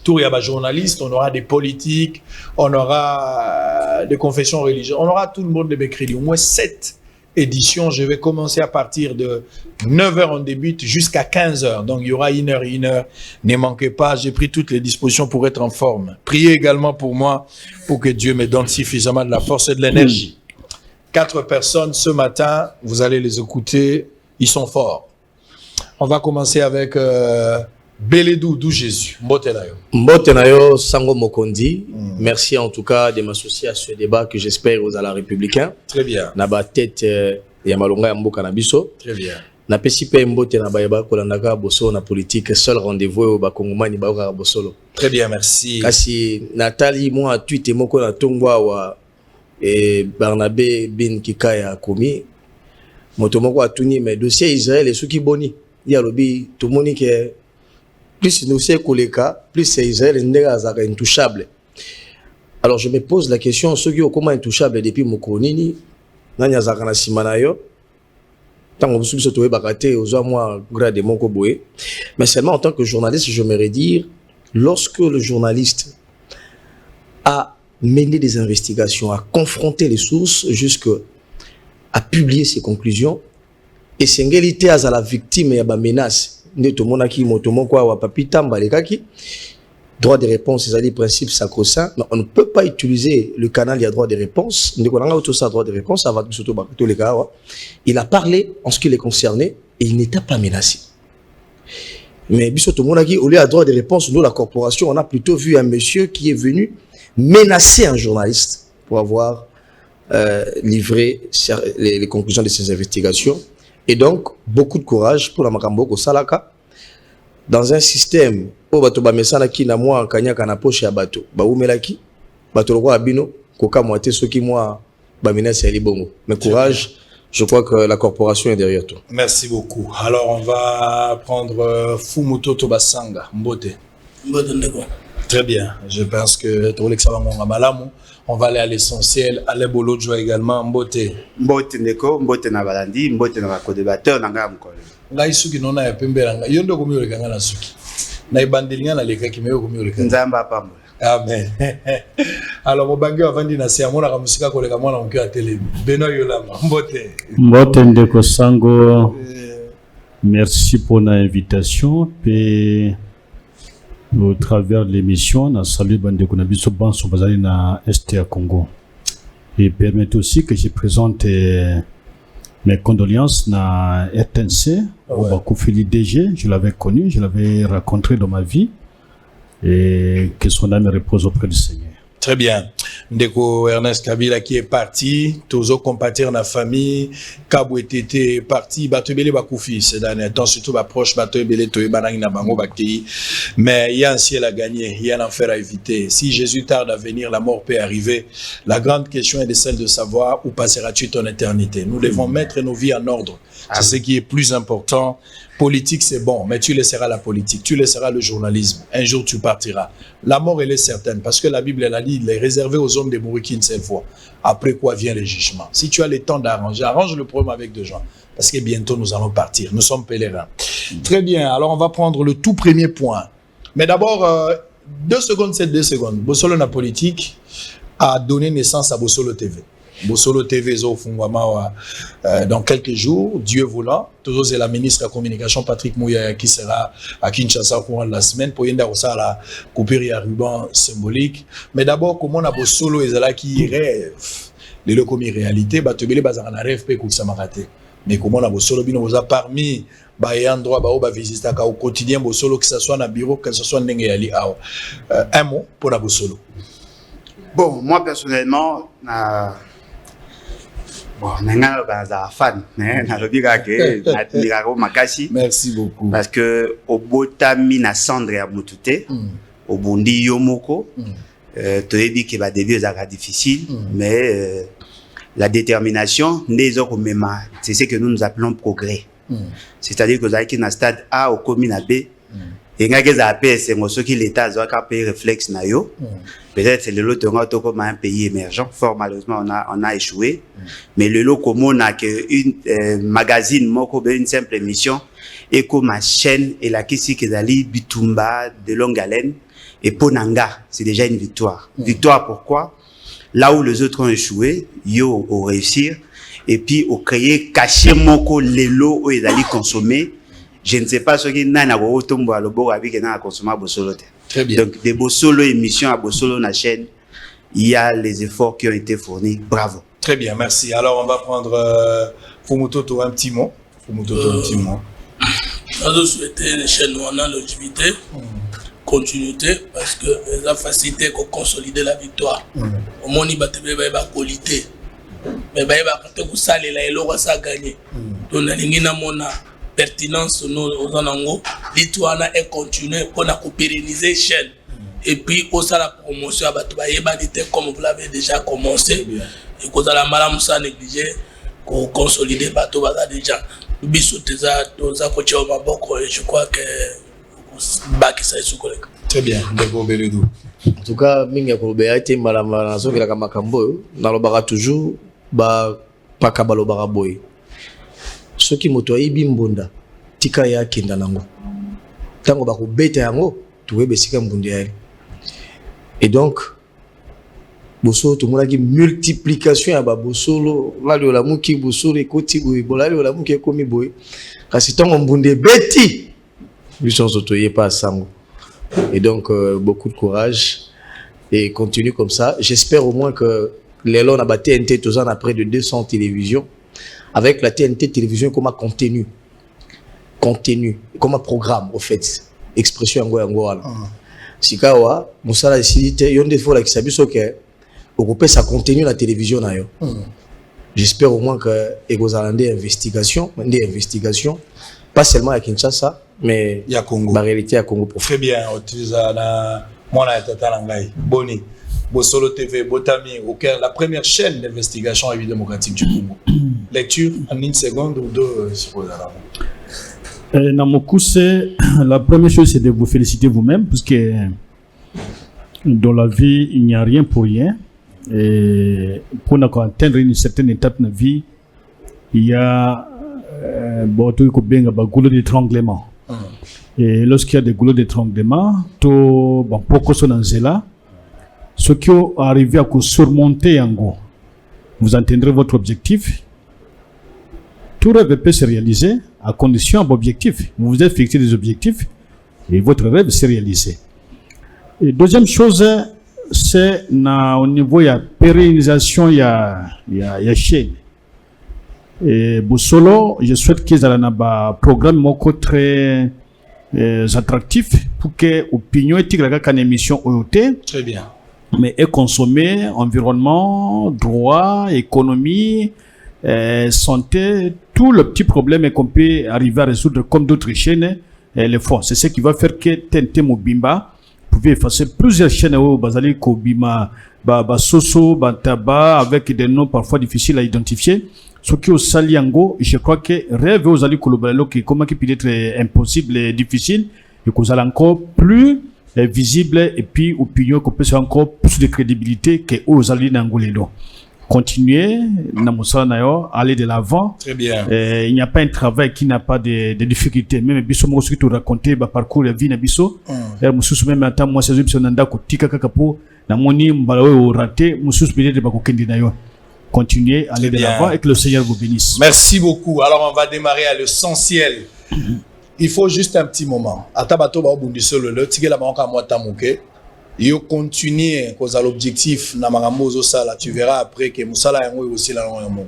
C: tout, il y a des journalistes, on aura des politiques, on aura des confessions religieuses, on aura tout le monde de mercredi. Au moins 7 éditions. Je vais commencer à partir de 9h, on débute jusqu'à 15h. Donc il y aura 1h et 1h. Ne manquez pas, j'ai pris toutes les dispositions pour être en forme. Priez également pour moi, pour que Dieu me donne suffisamment de la force et de l'énergie. 4 personnes ce matin, vous allez les écouter, ils sont forts. On va commencer avec Beledou d'où Jésus. Mbotenayo.
L: Mbotenayo Sango Mokondi. Merci en tout cas de m'associer à ce débat que j'espère aux ala républicains.
C: Très bien.
L: Naba tête ya malonga ya mboka na biso.
C: Très bien.
L: Na pesi pe mbote na bayeba ko landaka boso na politique seul rendez-vous au bakongomani ba bosolo.
C: Très bien, merci.
L: Kasi Nathalie moi tweet moko na tongwa wa Barnabé bin Kikaya komi moto moko atuni mais dossier Israël et souki boni ya lobi tout moni que plus nous c'est koleka plus c'est Israël ndega zaka intouchable. Alors je me pose la question ceux qui ont comment intouchable depuis mokonini nanya zaka na simana yo tant que vous tombez bakaté aux moi grade de mon koboé mais seulement en tant que journaliste je me redire lorsque le journaliste a mené des investigations, a confronté les sources jusqu'à publier ses conclusions et singélité à la victime et à la menace de tout le monde qui droit de réponse, c'est des principes sacro-saints, mais on ne peut pas utiliser le canal, il y a droit de réponse, droit de réponse, il a parlé en ce qui les concernait et il n'était pas menacé. Mais tout le monde qui au lieu de droit de réponse, nous la corporation, on a plutôt vu un monsieur qui est venu menacer un journaliste pour avoir livré les conclusions de ses investigations. Et donc, beaucoup de courage pour la Makamboko Salaka. Dans un système où bato ba mesana ki na moi kanyaka na poche ya bato ba umelaki bato roko abino koka moite soki moi ba menace ya libongo. Mais courage, je crois que la corporation est derrière toi.
C: Merci beaucoup. Alors on va prendre Fumuto Tobasanga Mbote.
M: Mbote ndeko.
C: Très bien. Je pense que on va aller à l'essentiel. Allez Bolo Joie également. Mbote.
M: Mbote ndeko, Mbote na balandi, Mbote na co-débatteur na ngam ko.
C: Ngai suki nona ya pembelanga. Yondo ko miyo lekanga na suki. Na ibandelinga na leka kimeyo ko miyo lekanga.
M: Nzamba pamba.
C: Amen. Alors mobangi avandi na se amona ka musika ko leka mwana mukyo atele. Beno yolama. Mbote.
N: Mbote ndeko sango. Merci pour l'invitation et au travers de l'émission, on salue Bandeko Nabiso Banso Bazali na STA Congo. Et permet aussi que je présente Mes condoléances na RTNC, Koufili DG, je l'avais connu, je l'avais rencontré dans ma vie, et que son âme repose auprès du Seigneur.
C: Très bien. Ndeko Ernest Kabila qui est parti, Tozo compatir na famille, Kabou était parti, Batobele Bakoufi, c'est dernier temps, surtout proche Batobele Toye Banang na Bango Bakti. Mais il y a un ciel à gagner, il y a un enfer à éviter. Si Jésus tarde à venir, la mort peut arriver. La grande question est de celle de savoir où passeras-tu ton éternité. Nous devons mettre nos vies en ordre. C'est ce qui est plus important. Politique, c'est bon, mais tu laisseras la politique, tu laisseras le journalisme. Un jour, tu partiras. La mort, elle est certaine, parce que la Bible, elle a dit, il est réservé aux hommes de mourir qu'une seule fois. Après quoi vient le jugement. Si tu as le temps d'arranger, arrange le problème avec des gens, parce que bientôt, nous allons partir. Nous sommes pèlerins. Très bien, alors on va prendre le tout premier point. Mais d'abord, 2 secondes, c'est 2 secondes. Bossolo na politique a donné naissance à Bossolo TV. Bossolo TV dans quelques jours, Dieu voulant. Toujours c'est la ministre de la Communication Patrick Mouya qui sera à Kinshasa au courant de la semaine pour y avoir la coupure et ruban symbolique. Mais d'abord, comment on a Bossolo et Zala qui rêve les locaux réalité, Batobele Bazarana rêve pas que ça m'a raté. Mais comment on a Bossolo bino vous a parmi endroit ba visiter au quotidien Bossolo que ce soit dans bureau que ce soit ndenge yali awa. Un mot pour la Bossolo.
M: Bon, moi personnellement bon, fan,
C: merci beaucoup.
M: Parce que au botami na cendre ya mutute, au bondi yomoko, tu as dit que va début ça difficile, mais la détermination, c'est ce que nous appelons progrès. C'est-à-dire que vous avez un stade A au commune B. Et quand vous avez ce qui l'État a fait réflexe na yo, peut-être c'est le lot comme un pays émergent. Fort malheureusement on a échoué. Mais le lot comme on a une magazine, une simple émission, et comme ma chaîne et la Kisi Kezali Bitumba de longue haleine et Ponanga, c'est déjà une victoire. Victoire pourquoi? Là où les autres ont échoué, yo ont réussi. Et puis au créer caché moko les lots où ils allaient consommer. Je ne sais pas ce qui n'a pas autombo à l'obor avec un consommer Bossolo.
C: Très bien.
M: Donc des Bossolo émissions à Bossolo na chaîne, il y a les efforts qui ont été fournis. Bravo.
C: Très bien, merci. Alors on va prendre Fumutoto un petit mot. Fumutoto un petit mot.
O: Je souhaite les chaînes où on a l'activité, continuité, parce que ça facilite qu'on consolider la victoire. Au moins il va qualité. Mais il va quand ça les là il ça gagner. Donc na mona pertinence aux anango, l'histoire est continuée pour pérenniser chaîne. Et puis, au sein de la promotion, comme vous l'avez déjà commencé, et que vous avez mal négligé, qu'on consolide bateau déjà. Je crois que
C: très bien.
L: En tout cas, mingi kolobea été malama so kila kama kambo na lobaka toujours ba pakabalo baraboy. Ce qui moto ayibi mbonda tika ya kenda nango tango ba ko beta yango tuwe besika mbonda ya. Et donc boso to mona ki multiplication ya ba bosolo la le la muki bosolo ekoti boy bola le la muki ekomi boy kasi tango mbonda beti biso soto yepa sango. Et donc beaucoup de courage et continue comme ça. J'espère au moins que les lots na ba TNT tous en a près de 200 télévisions. Avec la TNT télévision comme contenu, comme programme au fait, expression yango wala. Sikawa musala ici yonde faut la kisabi so que occuper sa contenu la télévision na yo. J'espère au moins que egozalande investigation, pas seulement à Kinshasa mais
C: ya Congo.
L: La réalité à Congo
C: profond. Très bien, utiliza na mwana tata langai. Boni. Bossolo TV, Botami, la première chaîne d'investigation démocratique du Congo. Lecture en une seconde ou deux,
N: Namokuse, la première chose c'est de vous féliciter vous-même, parce que dans la vie, il n'y a rien pour rien. Et pour atteindre une certaine étape de la vie, il y a goulot d'étranglement. Et lorsqu'il y a des goulots d'étranglement, beaucoup sont dans cela. Ceux qui ont arrivé à surmonter en gros, vous atteindrez votre objectif. Tout rêve peut se réaliser à condition d'objectifs. Vous vous êtes fixé des objectifs et votre rêve s'est réalisé. Et deuxième chose, c'est au niveau de la pérennisation, il y a chaîne. Et Bosolo, je souhaite qu'ils aient un programme moko très attractif pour que l'opinion éthique la émission OOT.
C: Très bien.
N: Mais est consommé environnement, droit, économie, santé, tout le petit problème qu'on peut arriver à résoudre comme d'autres chaînes les font. C'est ce qui va faire que TNT Mobimba pouvait effacer plusieurs chaînes au Bazali Kobima, Soso, Bantaba, avec des noms parfois difficiles à identifier. Ce qui est au Saliango, je crois que rêve aux Ali Kolobalelo qui comment qui peut être impossible et difficile, et qu'on a encore plus visible et puis opinion qu'on peut avoir encore plus de crédibilité que aux Ali Nangolelo. Continuer, aller de l'avant.
C: Très bien.
N: Il n'y a pas un travail qui n'a pas de difficultés. Même Bisso, moi aussi, tu raconter, parcours la vie, Bisso. Même attends, moi, c'est juste un dako, tika kakapo, na moni, mbalawe, raté, Moussous, peut-être, de Bakokendi d'ailleurs. Continuer, aller de l'avant et que le Seigneur vous bénisse.
C: Merci beaucoup. Alors, on va démarrer à l'essentiel. Il faut juste un petit moment. Atabato ba obundi solo le tigela manka mwata muke. Yo continuer cause à l'objectif na mangamozo sala, tu verras après que musala yango aussi la yango.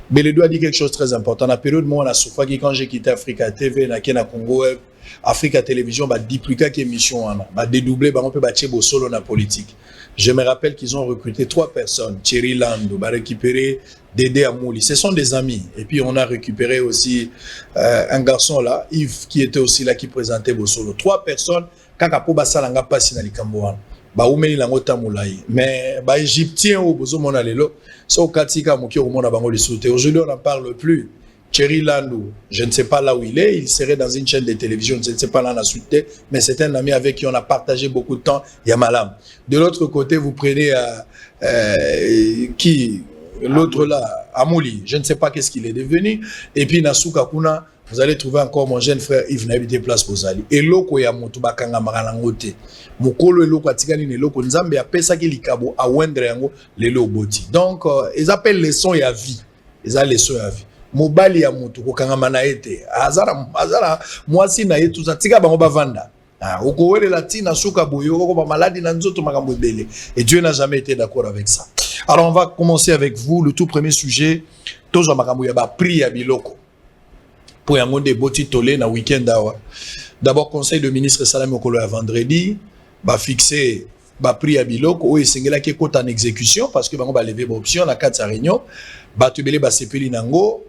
C: Beledo a dit quelque chose de très important. La période moi on a souffert quand j'ai quitté Africa TV na Kenya Congo Web, Africa Télévision ba dupliquer émission ana, ba dédoubler ba on peut battre solo na politique. Je me rappelle qu'ils ont recruté 3 personnes, Thierry Lando, ba récupérer Dédé Amouli. Ce sont des amis. Et puis on a récupéré aussi un garçon là, Yves, qui était aussi là, qui présentait Bosolo. 3 personnes, kaka po basalanga pasi na likambo wana. Ba umeli lango tamulai. Mais ba égyptien au bozo mona lelo, so katika moki au mona bango lisute. Aujourd'hui on n'en parle plus. Thierry Landou, je ne sais pas là où il est, il serait dans une chaîne de télévision, je ne sais pas là dans la suite, mais c'est un ami avec qui on a partagé beaucoup de temps, Yamalam. De l'autre côté, vous prenez qui l'autre là, Amouli, je ne sais pas qu'est-ce qu'il est devenu. Et puis Nasuka Kuna, vous allez trouver encore mon jeune frère Yves Nabité Place Bozali. Et loko ya moto bakanga marangote. Mukolo et loko atikani ne loko nzambe apesa ki likabo a wendre yango lelo boti. Donc ils appellent leçon ya vie. Ils appellent leçon ya vie. Mobali ya moto kokanga manaete. Azara mwasi na yetu zatika bango bavanda. Okowele latina suka boyo ko ba maladi na nzoto makambo ebele. Et Dieu n'a jamais été d'accord avec ça. Alors on va commencer avec vous le tout premier sujet. Tozo makambo ya ba pri ya biloko. Pour yango de boti tolé na week-end awa. D'abord conseil de ministre Salam Okolo à vendredi, ba fixer ba pri ya biloko o esengela ke kota en exécution parce que bango ba lever ba option na 4 réunion, ba tubele ba sepeli nango.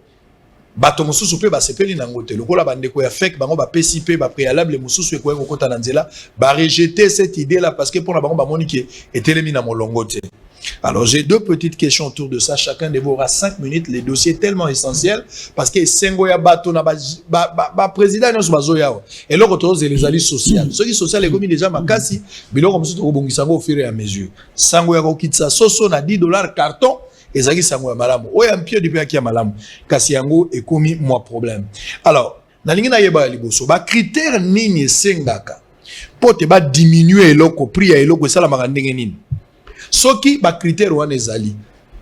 C: Bato mususu pe ba sepeli nango te lokola bandeko ya fek bango ba PCP ba préalable mususu ekoye kokota na nzela ba rejeter cette idée là parce que pour na bango ba monique etelemi na molongo te. Alors j'ai 2 petites questions autour de ça, chacun de vous aura 5 minutes, les dossiers tellement essentiels parce que sengo ya bato na ba président nyonso bazoya et loko tozo les alliés sociaux ceux qui social ekomi déjà makasi biloko mususu ko bongisa ngo au fur et à mesure sango ya kokitsa soso na $10 carton ezaki sango ya malamu oya mpio depuis akia malamu kasi yango ekomi moi problème. Alors nalingi na yeba liboso ba critère nini sengaka pote ba diminuer eloko prix ya eloko sala makandenge nini soki ba critère wana ezali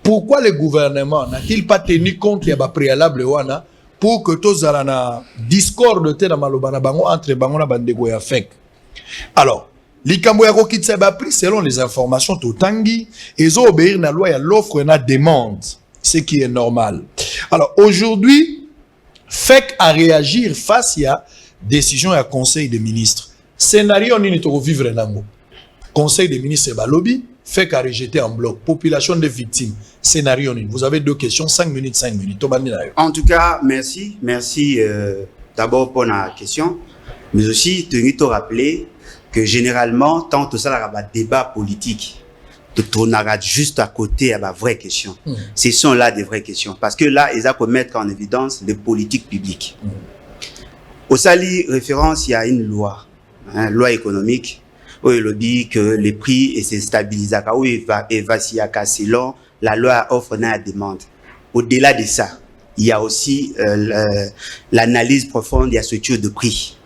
C: pourquoi le gouvernement n'a-t-il pas tenu compte ya ba préalable wana pour que tozala na discorde te na maloba na bango entre bango na bandeko ya fek. Alors likambo ya kokitsa ba prix selon les informations totangi ezo obéir na loi ya l'offre et na demande, ce qui est normal. Alors aujourd'hui FEC a réagir face à décision à conseil des ministres. Scénario nini to vivre nango. Conseil des ministres ba lobby, FEC a rejeté en bloc. Population de victimes. Scénario nini. Vous avez 2 questions, 5 minutes, 5 minutes.
M: En tout cas, merci d'abord pour la question, mais aussi tenir te rappeler que généralement, tant que ça la débat politique, on arrête juste à côté à la vraie question. Ce sont là des vraies questions. Parce que là, ils ont mettre en évidence les politiques publiques. Au Sali, référence, il y a une loi, loi économique, où il dit que les prix et c'est stabilisé, où il va évacuer selon la loi offre la demande. Au-delà de ça, il y a aussi l'analyse profonde de la structure de prix.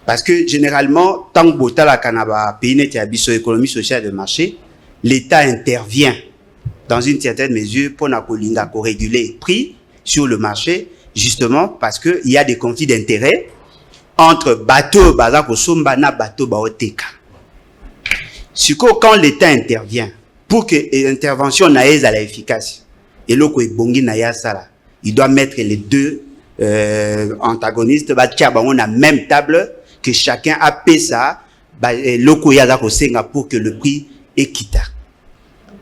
M: Parce que généralement, tant que la Canada pays n'est pas économie sociale de marché, l'État intervient dans une certaine mesure pour réguler les prix sur le marché, justement parce qu'il y a des conflits d'intérêts entre bateaux bazako sombana bateau baoteka. Quand l'État intervient pour que l'intervention n'aille à l'efficace, et l'oko est bongi na ya sala, il doit mettre les deux antagonistes, on a même table, que chacun a payé ça, pour que le prix est quitté.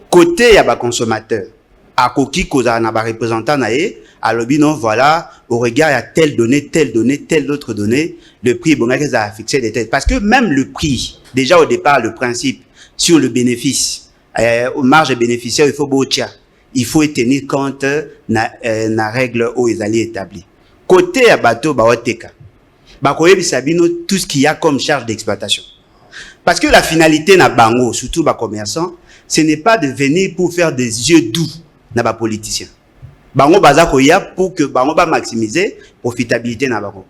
M: Côté, il y a des consommateurs. À Koki, il y a des représentants, à l'objet, non, voilà, au regard, il y a telle donnée, telle autre donnée, le prix, bon, il a fixé des têtes. Parce que même le prix, déjà au départ, le principe sur le bénéfice, aux marges bénéficiaires, il faut tenir compte de la règle où ils allaient établir. Côté à bateau, tout ce qu'il y a comme charge d'exploitation. Parce que la finalité na bango, surtout les commerçants, ce n'est pas de venir pour faire des yeux doux na ba politiciens. Bango baza koya pour que bango ba maximiser profitabilité na bango.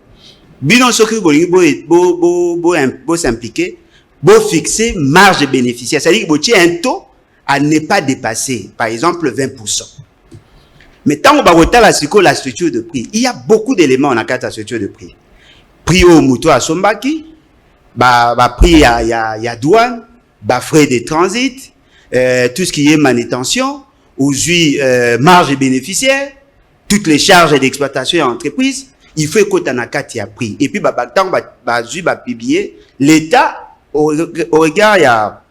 M: Bino soki bo s'impliquer, bo fixer marge bénéficiaire, c'est-à-dire que bo tie un taux à ne pas dépasser, par exemple 20%. Mais tant qu'on va la structure de prix, il y a beaucoup d'éléments dans la structure de prix. Prix au mouton à Sombaki, prix à douane, frais de transit, tout ce qui est manutention, aujourd'hui marge bénéficiaire, toutes les charges d'exploitation et entreprise, il faut que tu aies un prix. Et puis, tant qu'on publier, l'État, au regard, il y a,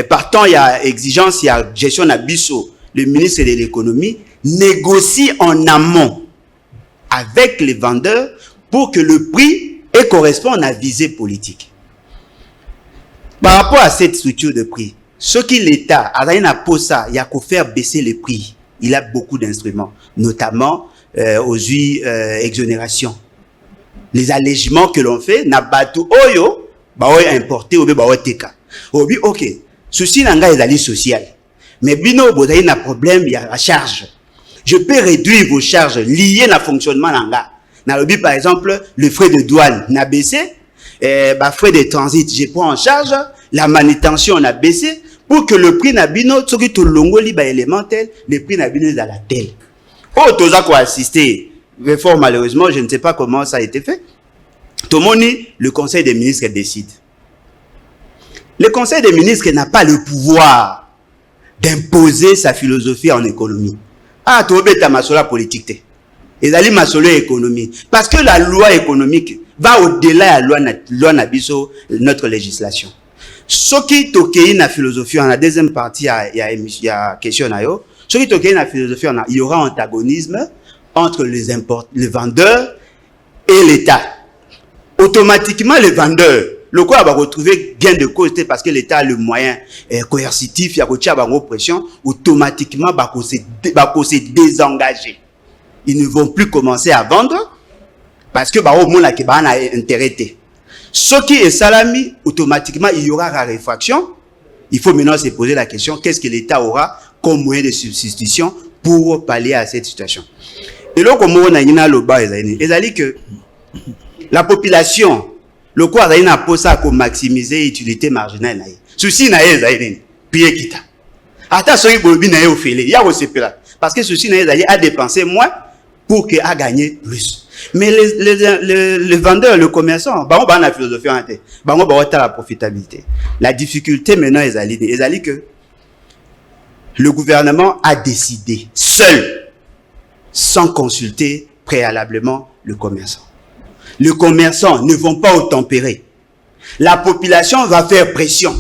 M: partant, il y a exigence, il y a gestion d'abisso, le ministre de l'économie négocie en amont avec les vendeurs pour que le prix corresponde à la visée politique. Par rapport à cette structure de prix, ce qui l'État a rien à pour ça, il y a qu'à faire baisser les prix. Il a beaucoup d'instruments, notamment aujourd'hui exonération. Les allègements que l'on fait, n'a batu oyo, importé ou teka. Obi ok, ceci n'a pas les social. Mais bino vous avez un problème, il y a la charge. Je peux réduire vos charges liées à fonctionnement nanga. Par exemple, le frais de douane n'a baissé, frais de transit, je prends en charge, la manutention n'a baissé, pour que le prix n'a bino, ce qui tout longo li élémentaire, le prix n'a bino dans la telle. Oh, tout ça qu'on a assisté, fort malheureusement, je ne sais pas comment ça a été fait. Tout le monde, le conseil des ministres décide. Le conseil des ministres n'a pas le pouvoir d'imposer sa philosophie en économie. Ah, tu veux ta masola politique. Et d'aller masola économie. Parce que la loi économique va au-delà de la loi nabiso, notre législation. Ce qui est la philosophie, en la deuxième partie, il y a question. Ce qui est la philosophie, il y aura antagonisme entre les vendeurs et l'État. Automatiquement, les vendeurs, le quoi va retrouver gain de cause parce que l'État a le moyen coercitif, il y a une pression, automatiquement, va se désengager. Ils ne vont plus commencer à vendre parce que au moins qui va intérêt. Ce qui est salami, automatiquement, il y aura raréfaction. Il faut maintenant se poser la question, qu'est-ce que l'État aura comme moyen de substitution pour pallier à cette situation. Et là, comme on a dit que la population, le quoi a pour ça pour maximiser l'utilité marginale. Ceci n'a pas été payé quitte. Attends, ce qui n'a pas fait, il y a aussi parce que ceci n'a pas dépensé moins pour qu'il a gagné plus. Mais les vendeurs, le commerçant, on va la philosophie en tête. On va la profitabilité. La difficulté maintenant est que le gouvernement a décidé seul, sans consulter préalablement le commerçant. Les commerçants ne vont pas tempérer. La population va faire pression.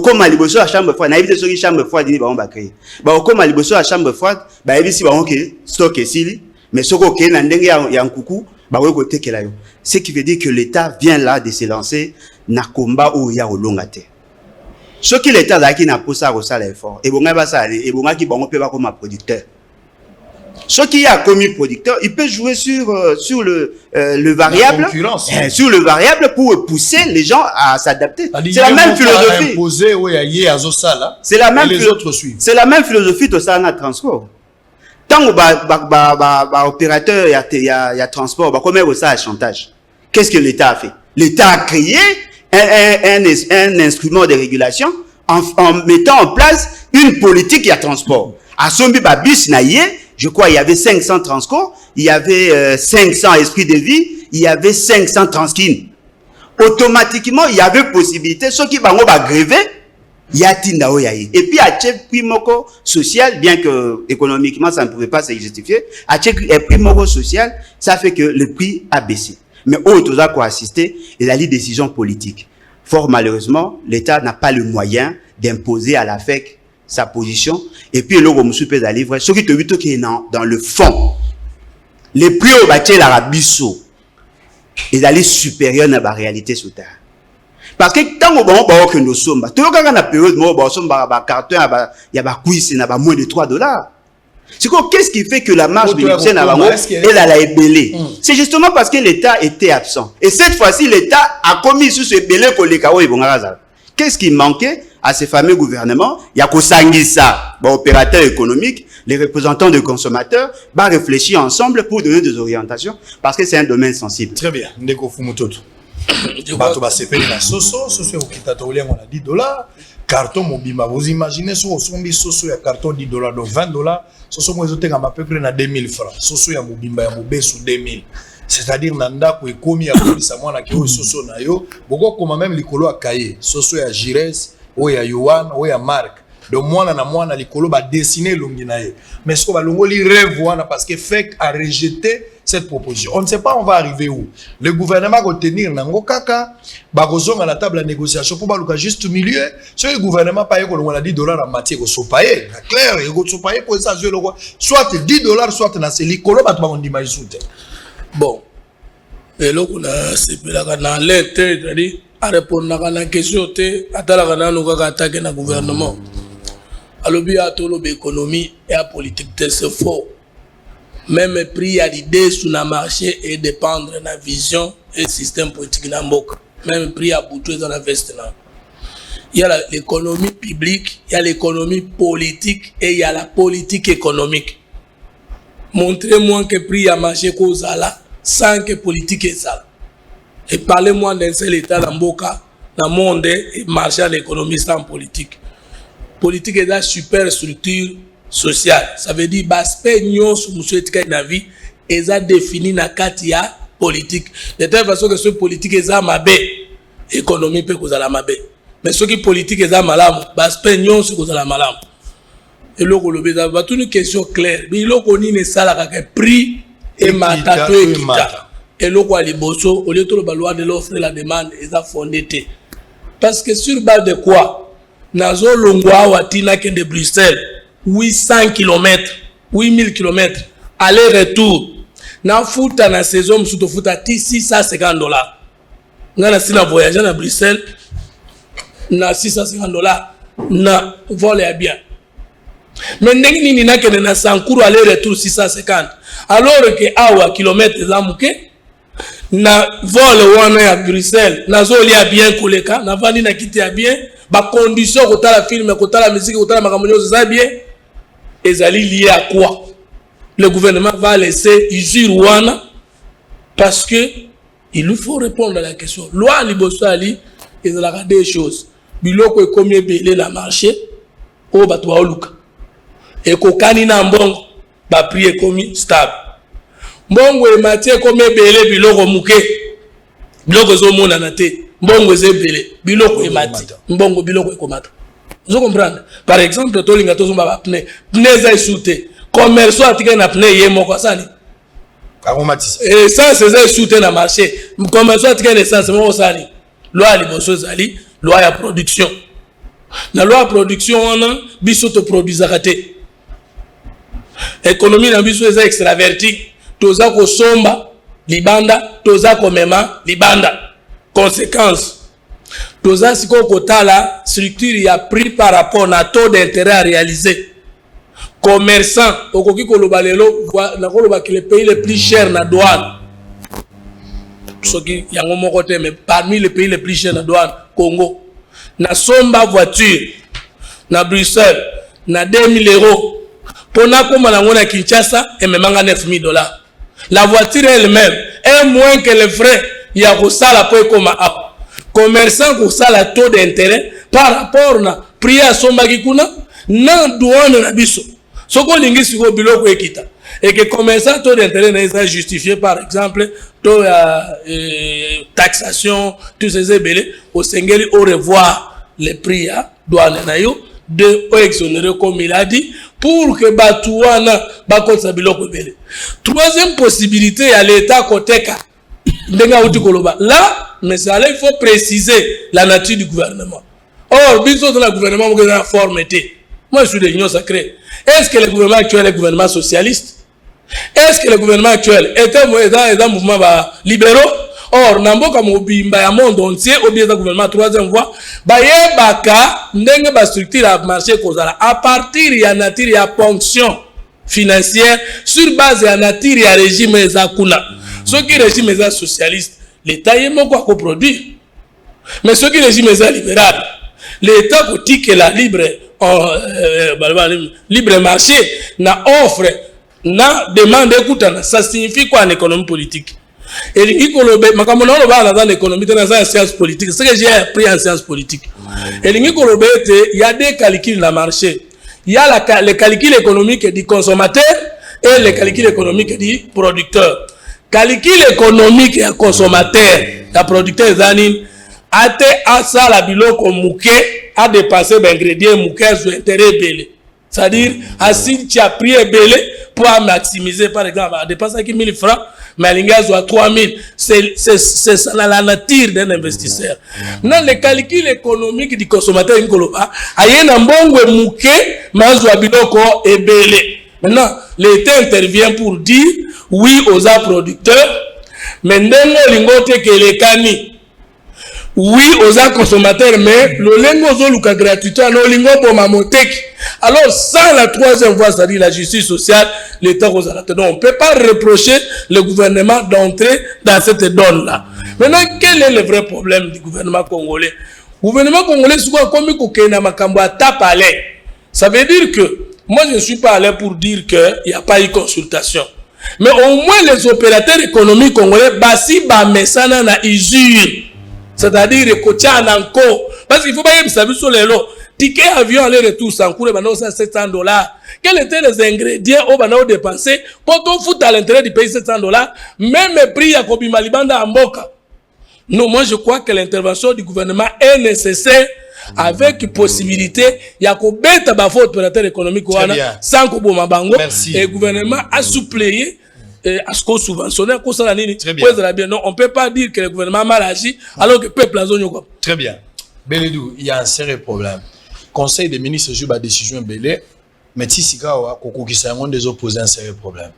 M: Comme à l'Iboso à chambre froide, naïvité sur une chambre froide, il va créer. Comme à l'Iboso à chambre froide, il si stock ici, mais ce qu'on a il y a un coucou, ce qui veut dire que l'État vient là de se lancer dans le combat où il y a au long terme. Ce qui l'État a qui n'a pas ça à l'effort, et bon ça et bon qui bon peut pas comme producteur. Ce qui a commis producteur, il peut jouer sur le variable, sur le variable pour pousser les gens à s'adapter. C'est la même philosophie. C'est la même philosophie. C'est la même philosophie de ça dans le transport. Tant que opérateur il y a transport, comment ça a chantage? Qu'est-ce que l'État a fait? L'État a créé un instrument de régulation en mettant en place une politique à transport. À Sombi Babus Naïe, je crois il y avait 500 transports, il y avait 500 esprits de vie, il y avait 500 transkins. Automatiquement, il y avait possibilité, ceux qui vont gréver, yatinda oyaye. Et puis à check prix moko social, bien que économiquement ça ne pouvait pas se justifier, à check prix moko social, ça fait que le prix a baissé. Mais autres a quoi assister et la décision politique. Fort malheureusement, l'État n'a pas le moyen d'imposer à la FEC sa position. Et puis le Romusu peut aller vrai. Ce qui te dit qui est dans le fond, les prix au bâti l'Arabiso, ils allaient supérieurs à la réalité sur terre. Parce que tant qu'on va que nous sommes, tout le temps dans la période où nous sommes, carton, il y a des quiz, il y a moins de $3. C'est quoi, qu'est-ce qui fait que la marge bénéficiaire elle a ébellé? C'est justement parce que l'État était absent. Et cette fois-ci, l'État a commis sur ce ébellé pour les Kawa et Bongarazal. Qu'est-ce qui manquait à ces fameux gouvernements? Il y a Kosangisa, opérateurs économiques, les représentants de consommateurs, va réfléchir ensemble pour donner des orientations parce que c'est un domaine sensible.
C: Très bien. Ndeko Fumutoto. Bato ba sepeli na soso au kitatolia on a $10. Carton mobima, vous imaginez sur sombi soso ya carton $10 donc $20. Soso mo ezotenga à peu près na 2000 francs. Soso ya mobimba ya mobesu 2000. C'est-à-dire nanda ko ekomi ya kolisa mwana ke o soso na yo, boko koma même likolo akaye. Soso ya Jires, o ya Yohan, o ya Mark. Donc mwana na mwana likolo ba dessiner longi na ye. Mais ce qu'on va longoli rêve wana parce que FEC a rejeté cette proposition. On ne sait pas on va arriver où. Le gouvernement va tenir nango kaka, ba kozonga la table de négociation pour baluka juste au milieu. Si le gouvernement paye ko on a $10 en matière ko sopaye, clair, et ko sopaye pour ça je le vois. Soit $10 soit na seli kolo ba to ndima isute.
O: Bon. Et là on a c'est la dans l'intérêt, c'est-à-dire à répondre à la question té atala kana no kaka attaquer na gouvernement. Alors bien tout l'économie et la politique c'est faux. Même prix à l'idée sur le marché et dépendre de la vision et le système politique dans le même prix à bouger dans l'investissement. Il y a l'économie publique, il y a l'économie politique et il y a la politique économique. Montrez-moi que prix à marché cause là sans que politique est ça. Et parlez-moi d'un seul état dans le monde et marché à l'économie sans politique. Politique est la super structure sociale. Ça veut dire l'aspect nyon sur monsieur tika na vie et ça défini na katia politique. De telle façon que ce politique est ça mabe économie peut causer la mabe. Mais ce qui politique est ça malam, l'aspect nyon sur cause la malam. Et là on le va toute une question claire. Mais là on y ne ça la prix et matato et kita. Et là quoi les bosso au lieu de la loi de l'offre et la demande est ça fondé. Parce que sur base de quoi Nazo longwa watina de Bruxelles 800 km 8000 km aller-retour na futa na saison msuto futa $650 ngana sina voyager na Bruxelles na $650 na vol ya bien mais ndenge nini nakene na Sankuru aller-retour 650 alors que awa kilomètre za muke na vol wana ya Bruxelles nazo lia bien koleka na vandi na kiti ya bien ba condition kotala film kotala musique kotala makambo ça bien ezali lié à quoi? Le gouvernement va laisser usure wana parce que il nous faut répondre à la question. Loi liboso ali ezala des choses. Biloko e combien belé la marché o bato oluka. E kokani na mbongo ba prix ekomi stable. Mbongo e matière combien belé biloko muke. Biloko zo mona na te. Mbongo ze belé biloko e mati. Mbongo biloko e komata. Vous comprenez? Par exemple, tu as un pneu. Pneu est shooté. Commerçant a tiré un pneu, il est mort. Et ça, c'est shooté dans le marché. Commerçant a tiré un essence, c'est mort. Loi loi de production. La loi de production, on a biso te produit raté. Économie dans biso est extraverti. Toza ko somba, libanda, toza ko mema, libanda. Conséquence. Toza siko kotala structure y a pris par rapport à taux d'intérêt à réaliser. Commerçant, okoki koloba lelo na koloba que les pays les plus chers na douane. Soki yango moko te mais parmi les pays les plus chers na douane, Congo. Na somba voiture na Bruxelles na 2000 €. Pona koma na ngona Kinshasa et même $9000. La voiture elle-même est moins que les frais ya ko sala po koma a. Commerçant pour ça la taux d'intérêt par rapport na prix à son magikuna na douane na biso. Ce qu'on lingi sur biloko ekita et que commerçant taux d'intérêt n'est justifié par exemple taux taxation tous ces ébélés au sengeli au revoir les prix à douane na yo de exonérer comme il a dit pour que Batouana bakosa biloko bele. Troisième possibilité, il y a l'État Koteka. Là, mais ça, il faut préciser la nature du gouvernement. Or, bisous dans le gouvernement, vous avez la forme. Moi, je suis de l'Union sacrée. Est-ce que le gouvernement actuel est le gouvernement socialiste? Est-ce que le gouvernement actuel est un mouvement libéraux? Or, Namboka Mobimba, ya monde entier, au biais d'un gouvernement troisième voie, baka, n'engue ba structure à marché à partir de la nature, il y a ponction financière, sur base de la nature, il y a régime Zakuna. Ceux qui régime les socialistes, l'État est mon quoi produit. Mais ceux qui régime les libéral, l'État politique la libre marché, na offre, na demande écoute, ça signifie quoi en économie politique? Et dans l'économie, dans la science politique, c'est ce que j'ai appris en science politique. Et il y a des calculs dans le marché. Il y a les calculs économiques du consommateur et les calculs économiques du producteur. Calcul économique et consommateur, la producteur Zanin, a été à ça la biloko mouké, a dépassé l'ingrédient mouké sur intérêt belé. C'est-à-dire, si tu as pris belé pour maximiser, par exemple, à dépasser 1000 francs, mais l'ingaz à 3000, c'est la nature d'un investisseur. Dans le calcul économique du consommateur, il y a un bon mouké, mais biloko et belé. Maintenant, l'État intervient pour dire oui aux producteurs, mais oui aux consommateurs, mais le lingo gratuit, alors sans la troisième voie, c'est-à-dire la justice sociale, l'État aux donc on ne peut pas reprocher le gouvernement d'entrer dans cette donne-là. Maintenant, quel est le vrai problème du gouvernement congolais? Le gouvernement congolais, c'est quoi comme ça veut dire que moi, je ne suis pas allé pour dire qu'il n'y a pas eu consultation. Mais au moins, les opérateurs économiques congolais, c'est-à-dire que parce qu'il faut pas y avoir sur les lots. Ticket avion aller-retour sans coût, $700. Quels étaient les ingrédients au banao dépensé pour qu'on foute à l'intérieur du pays $700? Même le prix à Kobi Malibanda en Boka. Non, moi je crois que l'intervention du gouvernement est nécessaire. Avec possibilité, il y a qu'au bête à faute opérateur économique sans qu'au bon bango. Et le gouvernement a suppléé à ce qu'on subventionne. Non, on ne peut pas dire que le gouvernement a mal agi alors que le peuple a zone.
C: Très bien. Beledou, il y a un sérieux problème. Conseil des ministres joue la décision belé, mais si c'est des opposés un sérieux problème.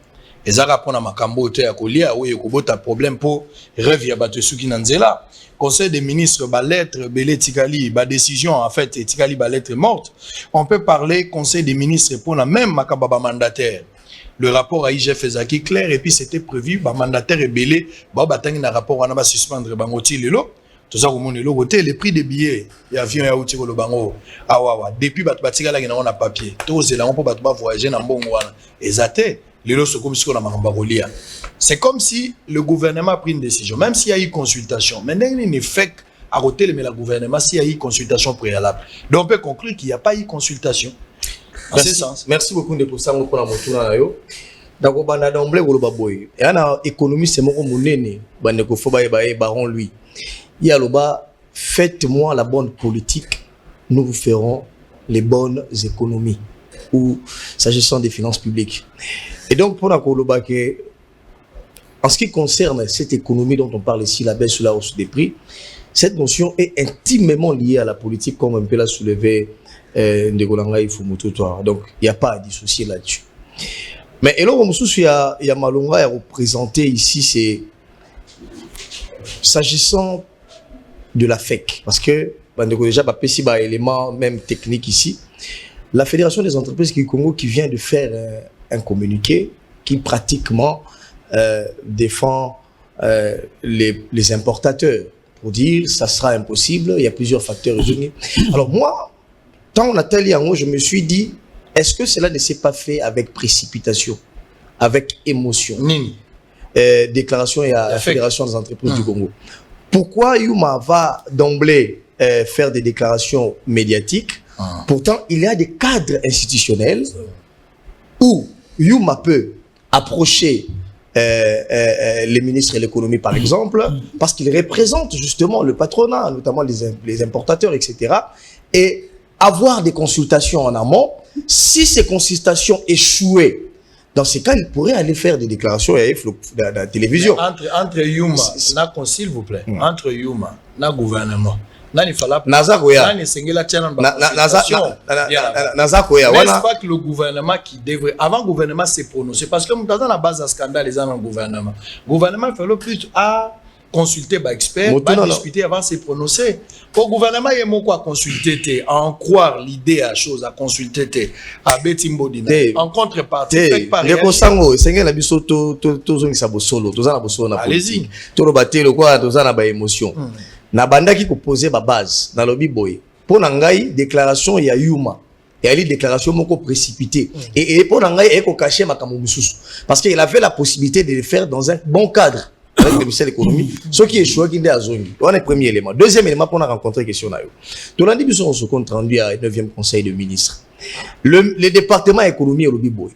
C: Et ça répond à ma cambote à colia où il y a un problème pour revenir à battre ceux qui n'en sont là. Conseil des ministres, ba lettre, belé tikali, ba décision, en fait, tikali, ba lettre morte. On peut parler conseil des ministres pour la même makababa mandataire. Le rapport à IGF est clair et puis c'était prévu, ba mandataire et belé, ba batang na rapport on a suspendre bangoti lelo. Tout ça au monde les prix des billets, il y a avion ya outi ko lo bango. Awawa, depuis bat batika la on a papier. Tout c'est là on peut pas voyager na mbongo wana. Ezate. C'est comme si le gouvernement a pris une décision, même s'il y a eu consultation. Mais il n'y a fait à côté le gouvernement s'il y a eu consultation préalable. Donc on peut conclure qu'il n'y a pas eu consultation. En ce sens.
L: Merci beaucoup de pour ça. Donc on a d'emblée le baboy. Et on a économiste c'est mon monene. Bandeko foba et baron lui. Il y a le bas. Faites-moi la bonne politique. Nous vous ferons les bonnes économies. Ou s'agissant des finances publiques. Et donc, pour la Koloba, en ce qui concerne cette économie dont on parle ici, la baisse ou la hausse des prix, cette notion est intimement liée à la politique, comme un peu l'a soulevé Ndegolanga Ifumutu. Donc, il n'y a pas à dissocier là-dessus. Mais et là, il y a Malonga à représenter ici, c'est s'agissant de la FEC, parce que déjà, pas un élément même technique ici. La Fédération des entreprises du Congo qui vient de faire un communiqué qui pratiquement défend les importateurs pour dire ça sera impossible, il y a plusieurs facteurs réunis. Alors moi, quand on a tellement en haut, je me suis dit, est-ce que cela ne s'est pas fait avec précipitation, avec émotion? Déclaration et à la Fédération des entreprises du Congo. Pourquoi Yuma va d'emblée faire des déclarations médiatiques? Pourtant, il y a des cadres institutionnels où Yuma peut approcher les ministres de l'économie, par exemple, parce qu'ils représentent justement le patronat, notamment les importateurs, etc. Et avoir des consultations en amont. Si ces consultations échouaient, dans ces cas, il pourrait aller faire des déclarations à la télévision.
C: Entre Yuma, s'il vous plaît, entre Yuma, le gouvernement, n'est-ce pas que le gouvernement qui devrait, avant le gouvernement s'est prononcé, parce que dans la base de scandale, les gens gouvernement. Le gouvernement fait le plus à consulter les experts, à discuter avant de se prononcer. Pour le gouvernement, il y a quoi consulter, à en croire l'idée à chose, à consulter, à Betimbodina. En contrepartie, faites pas réagir.
L: Allez-y. Tout le bâti, le quoi, tout ça, émotion. Na banda qui posait ma base dans le biboy. Pour nangai déclaration il y a Yuma. Et elle déclaration moko précipitée. Et pour nangai eko caché ma kamomususu. Parce qu'il avait la possibilité de le faire dans un bon cadre avec le ministère de l'économie. Ce qui est choix qui est à Zongi. On est premier élément. Deuxième élément pour rencontrer question là. Tout lundi nous on se compte rendu à 9e conseil de ministres. Le département économie et le biboy.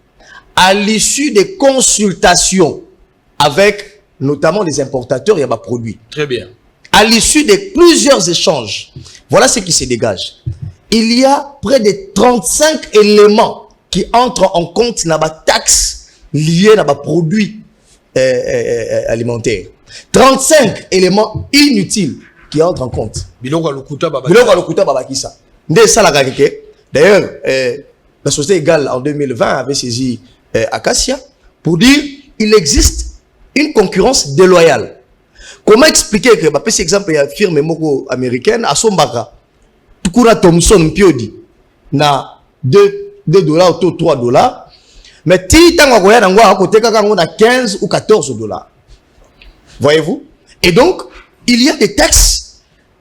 L: À l'issue des consultations avec notamment les importateurs, il y a des produits.
C: Très bien.
L: À l'issue de plusieurs échanges, voilà ce qui se dégage. Il y a près de 35 éléments qui entrent en compte dans la taxe liée à la produits alimentaires. 35 éléments inutiles qui entrent en compte. D'ailleurs, la société égale en 2020 avait saisi Acacia pour dire qu'il existe une concurrence déloyale. Comment expliquer que, par exemple, il y a une firme américaine à Sombaka, Tukura Thomson Piodi, na $2 ou $3, mais si tu as 15 ou $14. Voyez-vous? Et donc, il y a des taxes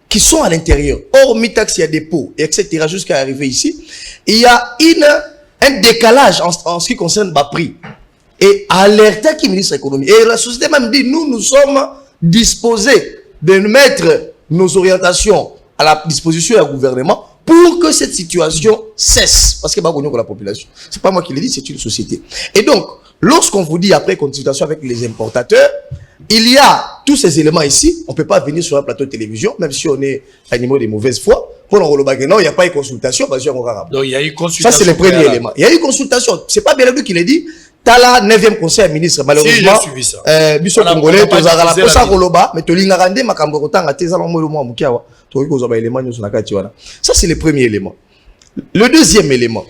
L: qui sont à l'intérieur. Hormis taxes, il y a des pots, etc. jusqu'à arriver ici. Il y a un décalage en ce qui concerne le prix. Et alerter qui ministre de l'économie. Et la société même dit, nous sommes disposés de mettre nos orientations à la disposition du gouvernement pour que cette situation cesse. Parce que c'est pas la population. C'est pas moi qui le dis, c'est une société. Et donc, lorsqu'on vous dit après consultation avec les importateurs, il y a tous ces éléments ici. On ne peut pas venir sur un plateau de télévision, même si on est animaux de mauvaise foi. Pour le non, il n'y a pas eu consultation. Donc,
C: il y a eu consultation.
L: Ça, c'est le premier élément. Il y a eu consultation. C'est pas Belabou qui l'a dit. Tala 9e conseil ministre malheureusement biso congolais tozaka la posa koloba mais tolinga rande makambo kotanga teza lo mo mo mukiawa to ko zo ba élément nyo na kati wana. Ça c'est le premier élément. Le deuxième élément,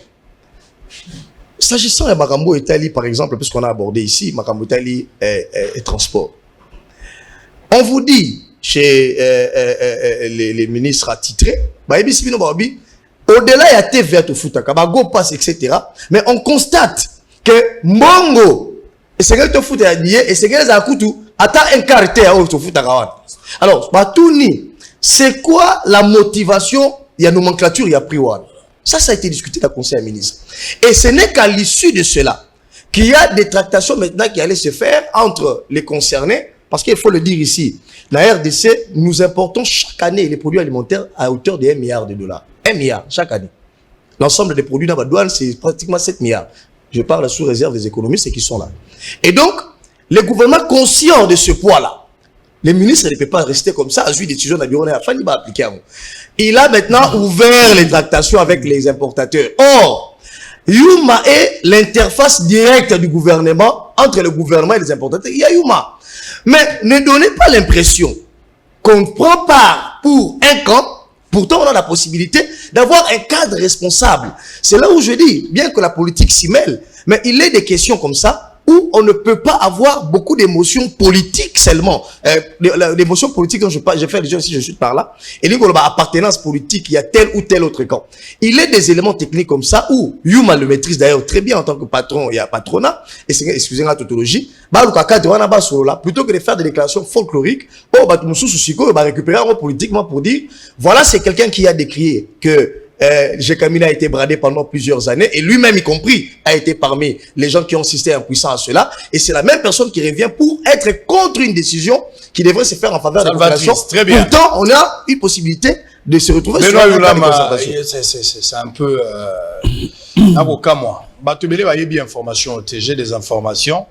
L: s'agissant de makambo Italie par exemple, puisqu'on a abordé ici makambo Italie et transport, on vous dit chez les ministres attitrés ba ebisi bino ba bi au-delà il y a TVA to futaka ba go pass etc. mais on constate que Mongo et c'est que tu fous à billet et c'est que les akutu attend un quart terre au foot à Gawan. Alors Batouni, c'est quoi la motivation? Il y a nomenclature, il y a prix one. Ça a été discuté dans le conseil des ministres. Et ce n'est qu'à l'issue de cela qu'il y a des tractations maintenant qui allaient se faire entre les concernés, parce qu'il faut le dire ici, la RDC, nous importons chaque année les produits alimentaires à hauteur de $1 milliard. 1 milliard chaque année. L'ensemble des produits dans la douane, c'est pratiquement 7 milliards. Je parle sous réserve des économistes qui sont là. Et donc, le gouvernement conscient de ce poids-là, les ministres ne peuvent pas rester comme ça, à jouer des décisions à appliquer. Il a maintenant ouvert les tractations avec les importateurs. Or, Yuma est l'interface directe du gouvernement, entre le gouvernement et les importateurs. Il y a Yuma. Mais ne donnez pas l'impression qu'on prend part pour un camp. Pourtant, on a la possibilité d'avoir un cadre responsable. C'est là où je dis, bien que la politique s'y mêle, mais il est des questions comme ça où on ne peut pas avoir beaucoup d'émotions politiques seulement. L'émotion politique dont je fais déjà si je suis par là, et l'appartenance politique, il y a tel ou tel autre camp. Il est des éléments techniques comme ça où Yuma le maîtrise d'ailleurs très bien en tant que patron, il y a patronat, et excusez-moi la tautologie, plutôt que de faire des déclarations folkloriques, récupérer politiquement pour dire, voilà, c'est quelqu'un qui a décrié que Jekamina a été bradé pendant plusieurs années et lui-même y compris a été parmi les gens qui ont assisté impuissants à cela, et c'est la même personne qui revient pour être contre une décision qui devrait se faire en faveur de la population. Pourtant, on a une possibilité de se retrouver sur un cas de concertation.
C: C'est un peu avocat moi. Batubele va y bien information, j'ai des informations.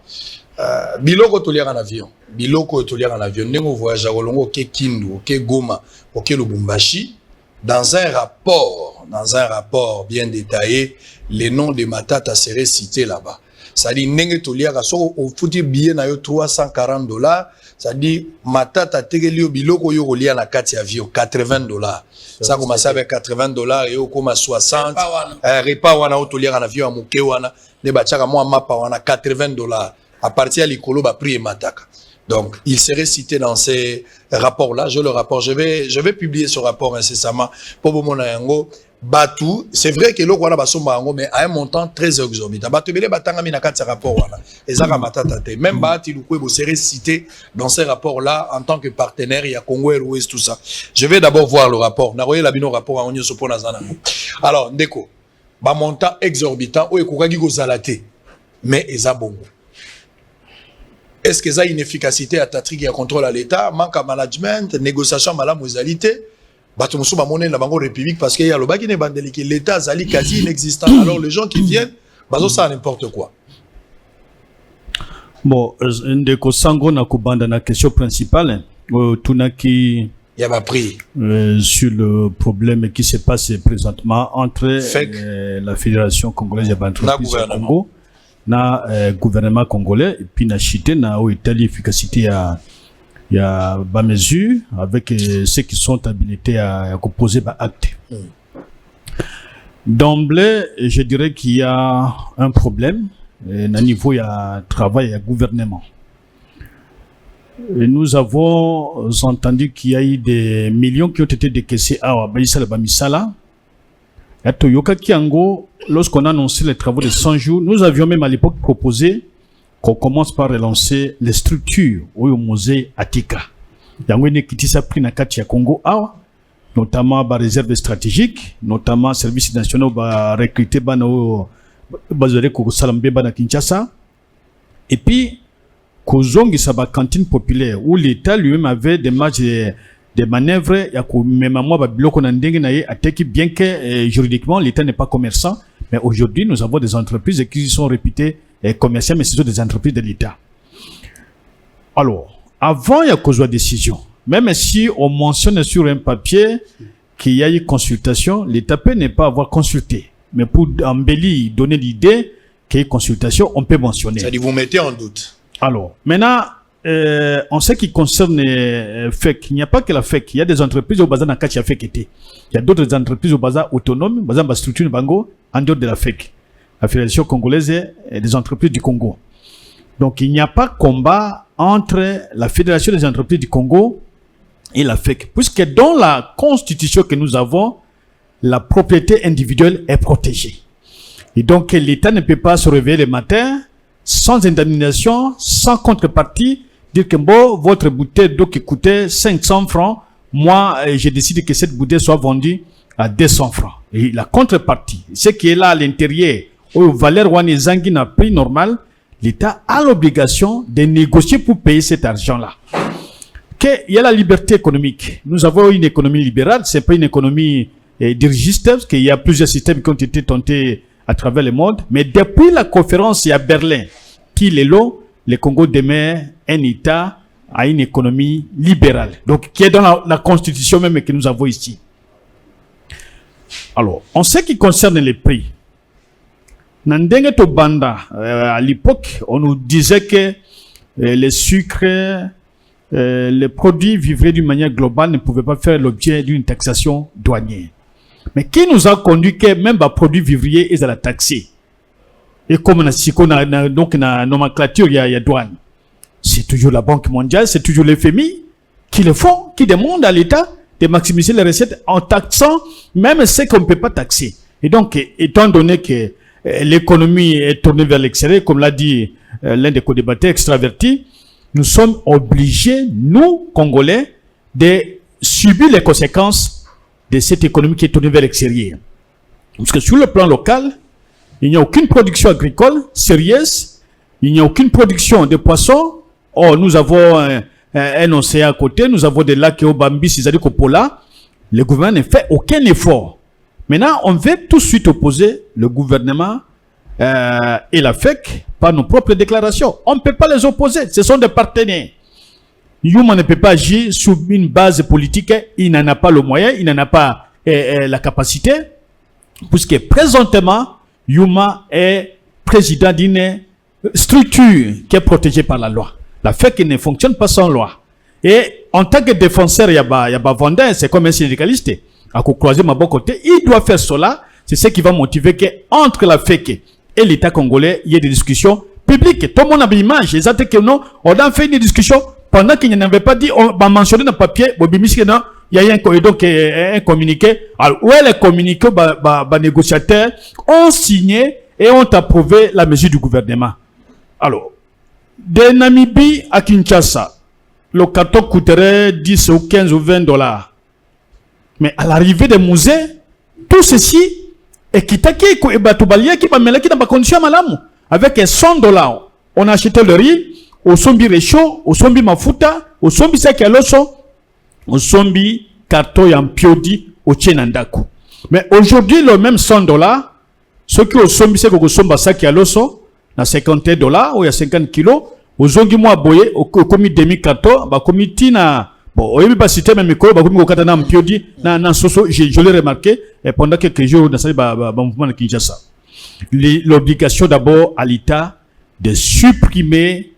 C: Biloko tolière en avion. Biloko tolière en avion. Nengo voyage à Rolongo, ke Kindu, ke Goma, ke Lubumbashi. dans un rapport bien détaillé, les noms de Matata seraient cités là-bas. Ça dit, nenge toliaka, so au fouti billet na yo $340, ça dit, Matata tegelio biloko yo golia na kati avion, $80. Ça commence avec $80 et au koma 60. Repa wana o toliaka na avion amuke wana, ne bachaka mo mapa wana $80. À partir de l'icolo, ba prix et mataka. Donc, il serait cité dans ces rapports-là. Je vais publier ce rapport incessamment pour vous montrer. Batou, c'est vrai que l'eau mais à un montant très exorbitant. Batou, mais les batanga mina kat ce rapport là. Et ça matata. Même Bati Lukwebo serait cité dans ces rapports-là en tant que partenaire. Il y a Congo Airways tout ça. Je vais d'abord voir le rapport. Naroye labino rapport à Onyo Sopo Nazana. Alors, Ndeko, ba montant exorbitant. Oye Koukagi Gozalate. Mais Eza Bongo. Est-ce que ça a une efficacité à Tatrik et à contrôle à l'État, manque à management, négociation à la modalité, Batumoussou va monnaie la Bango République parce qu'il y a le bac qui l'État zali quasi inexistant. Alors les gens qui viennent, bazo ça n'importe quoi.
N: Bon, ndeko sango na kubanda na question principale, tunaki
C: il y a pas pris
N: sur le problème qui se passe présentement entre la Fédération congolaise des entreprises du Congo. Na gouvernement congolais et puis na chité na Italie efficacité il y a bas mesure avec ceux qui sont habilités à poser bas acte. D'emblée, je dirais qu'il y a un problème na niveau il y a travail il y a gouvernement. Et nous avons entendu qu'il y a eu des millions qui ont été décaissés à Baïsala Bamisala. À Toyoka Kiango, lorsqu'on a annoncé les travaux de 100 jours, nous avions même à l'époque proposé qu'on commence par relancer les structures au musée Atika. Yango ne kitisa pris na kati ya Congo awa, notamment ba réserve stratégique, notamment service national ba recruter bana o bazore ko salambe bana Kinshasa. Et puis kozongi sa ba cantine populaire où l'État lui-même avait des marges des manœuvres, il y a même moi babiloko na ndenge na ye ateki bien que juridiquement l'État n'est pas commerçant, mais aujourd'hui nous avons des entreprises qui sont réputées commerciales, mais ce sont des entreprises de l'État. Alors, avant il y a cause de décision, même si on mentionne sur un papier qu'il y a eu consultation, l'État peut ne pas avoir consulté, mais pour embellir, donner l'idée qu'il y a eu consultation, on peut mentionner.
C: Ça dit vous mettez en doute.
N: Alors, maintenant en ce qui concerne FEC, il n'y a pas que la FEC. Il y a des entreprises au bazar dans le FEC était. Il y a d'autres entreprises au bazar autonomes, bazar dans structure bango en dehors de la FEC, la Fédération congolaise et des entreprises du Congo. Donc il n'y a pas combat entre la Fédération des entreprises du Congo et la FEC, puisque dans la constitution que nous avons, la propriété individuelle est protégée. Et donc l'État ne peut pas se réveiller le matin sans indemnisation, sans contrepartie, dire que bon, votre bouteille d'eau qui coûtait 500 francs, moi, j'ai décidé que cette bouteille soit vendue à 200 francs. Et la contrepartie, ce qui est là à l'intérieur, au valeur ouane zangi na prix normal, l'État a l'obligation de négocier pour payer cet argent-là. Il y a la liberté économique. Nous avons une économie libérale, c'est pas une économie dirigiste, parce qu'il y a plusieurs systèmes qui ont été tentés à travers le monde, mais depuis la conférence à Berlin, qui est long, le Congo demeure un État à une économie libérale, donc qui est dans la constitution même que nous avons ici. Alors, en ce qui concerne les prix, Nandenge to Banda, à l'époque, on nous disait que les sucres, les produits vivraient d'une manière globale ne pouvaient pas faire l'objet d'une taxation douanière. Mais qui nous a conduit que même les produits vivriers ils allaient taxer? Et comme on a donc na nomenclature il y a douane. C'est toujours la Banque mondiale, c'est toujours les FMI qui le font, qui demandent à l'État de maximiser les recettes en taxant même ce qu'on ne peut pas taxer. Et donc, étant donné que l'économie est tournée vers l'extérieur, comme l'a dit l'un des co-débatteurs extravertis, nous sommes obligés, nous, Congolais, de subir les conséquences de cette économie qui est tournée vers l'extérieur. Parce que sur le plan local, il n'y a aucune production agricole sérieuse, il n'y a aucune production de poissons. Or, nous avons un océan à côté, nous avons des lacs au Bambi, c'est-à-dire qu'au Pola, le gouvernement ne fait aucun effort. Maintenant, on veut tout de suite opposer le gouvernement et la FEC par nos propres déclarations. On ne peut pas les opposer, ce sont des partenaires. Yuma ne peut pas agir sur une base politique, il n'en a pas le moyen, il n'en a pas la capacité, puisque présentement, Yuma est président d'une structure qui est protégée par la loi. La fait qu'il ne fonctionne pas sans loi. Et en tant que défenseur, il y a vendeur, c'est comme un syndicaliste. À croiser ma bonne côté, il doit faire cela. C'est ce qui va motiver que entre la FEC et l'État congolais, il y ait des discussions publiques. Tout le monde a l'image. Exactement que non, on a fait une discussion pendant qu'il n'y avait pas dit, on va mentionner dans le papier, il y a un communiqué. Alors, où est le communiqué, les négociateurs ont signé et ont approuvé la mesure du gouvernement. Alors, de Namibie à Kinshasa, le carton coûterait 10 ou 15 ou 20 dollars. Mais à l'arrivée des musées, tout ceci est kitaki et batubalia qui va mêler dans ma condition malamu. Avec 100 dollars, on a acheté le riz, au sombi réchaud, au sombi mafuta, au sombi saki aloso, au sombi carton et en piodi, au tchenandaku. Mais aujourd'hui, le même 100 dollars, ceux qui au sombi saki aloso, na 50 dollars, ou il y a 50 kilos, au zongi moi boye, au komi demi carton, ba komi tina. Bon, on ne pas citer même micro, bah, comme au Katana Mpiodi, je l'ai remarqué, pendant quelques jours, dans le mouvement de Kinshasa. L'obligation d'abord à l'État de supprimer,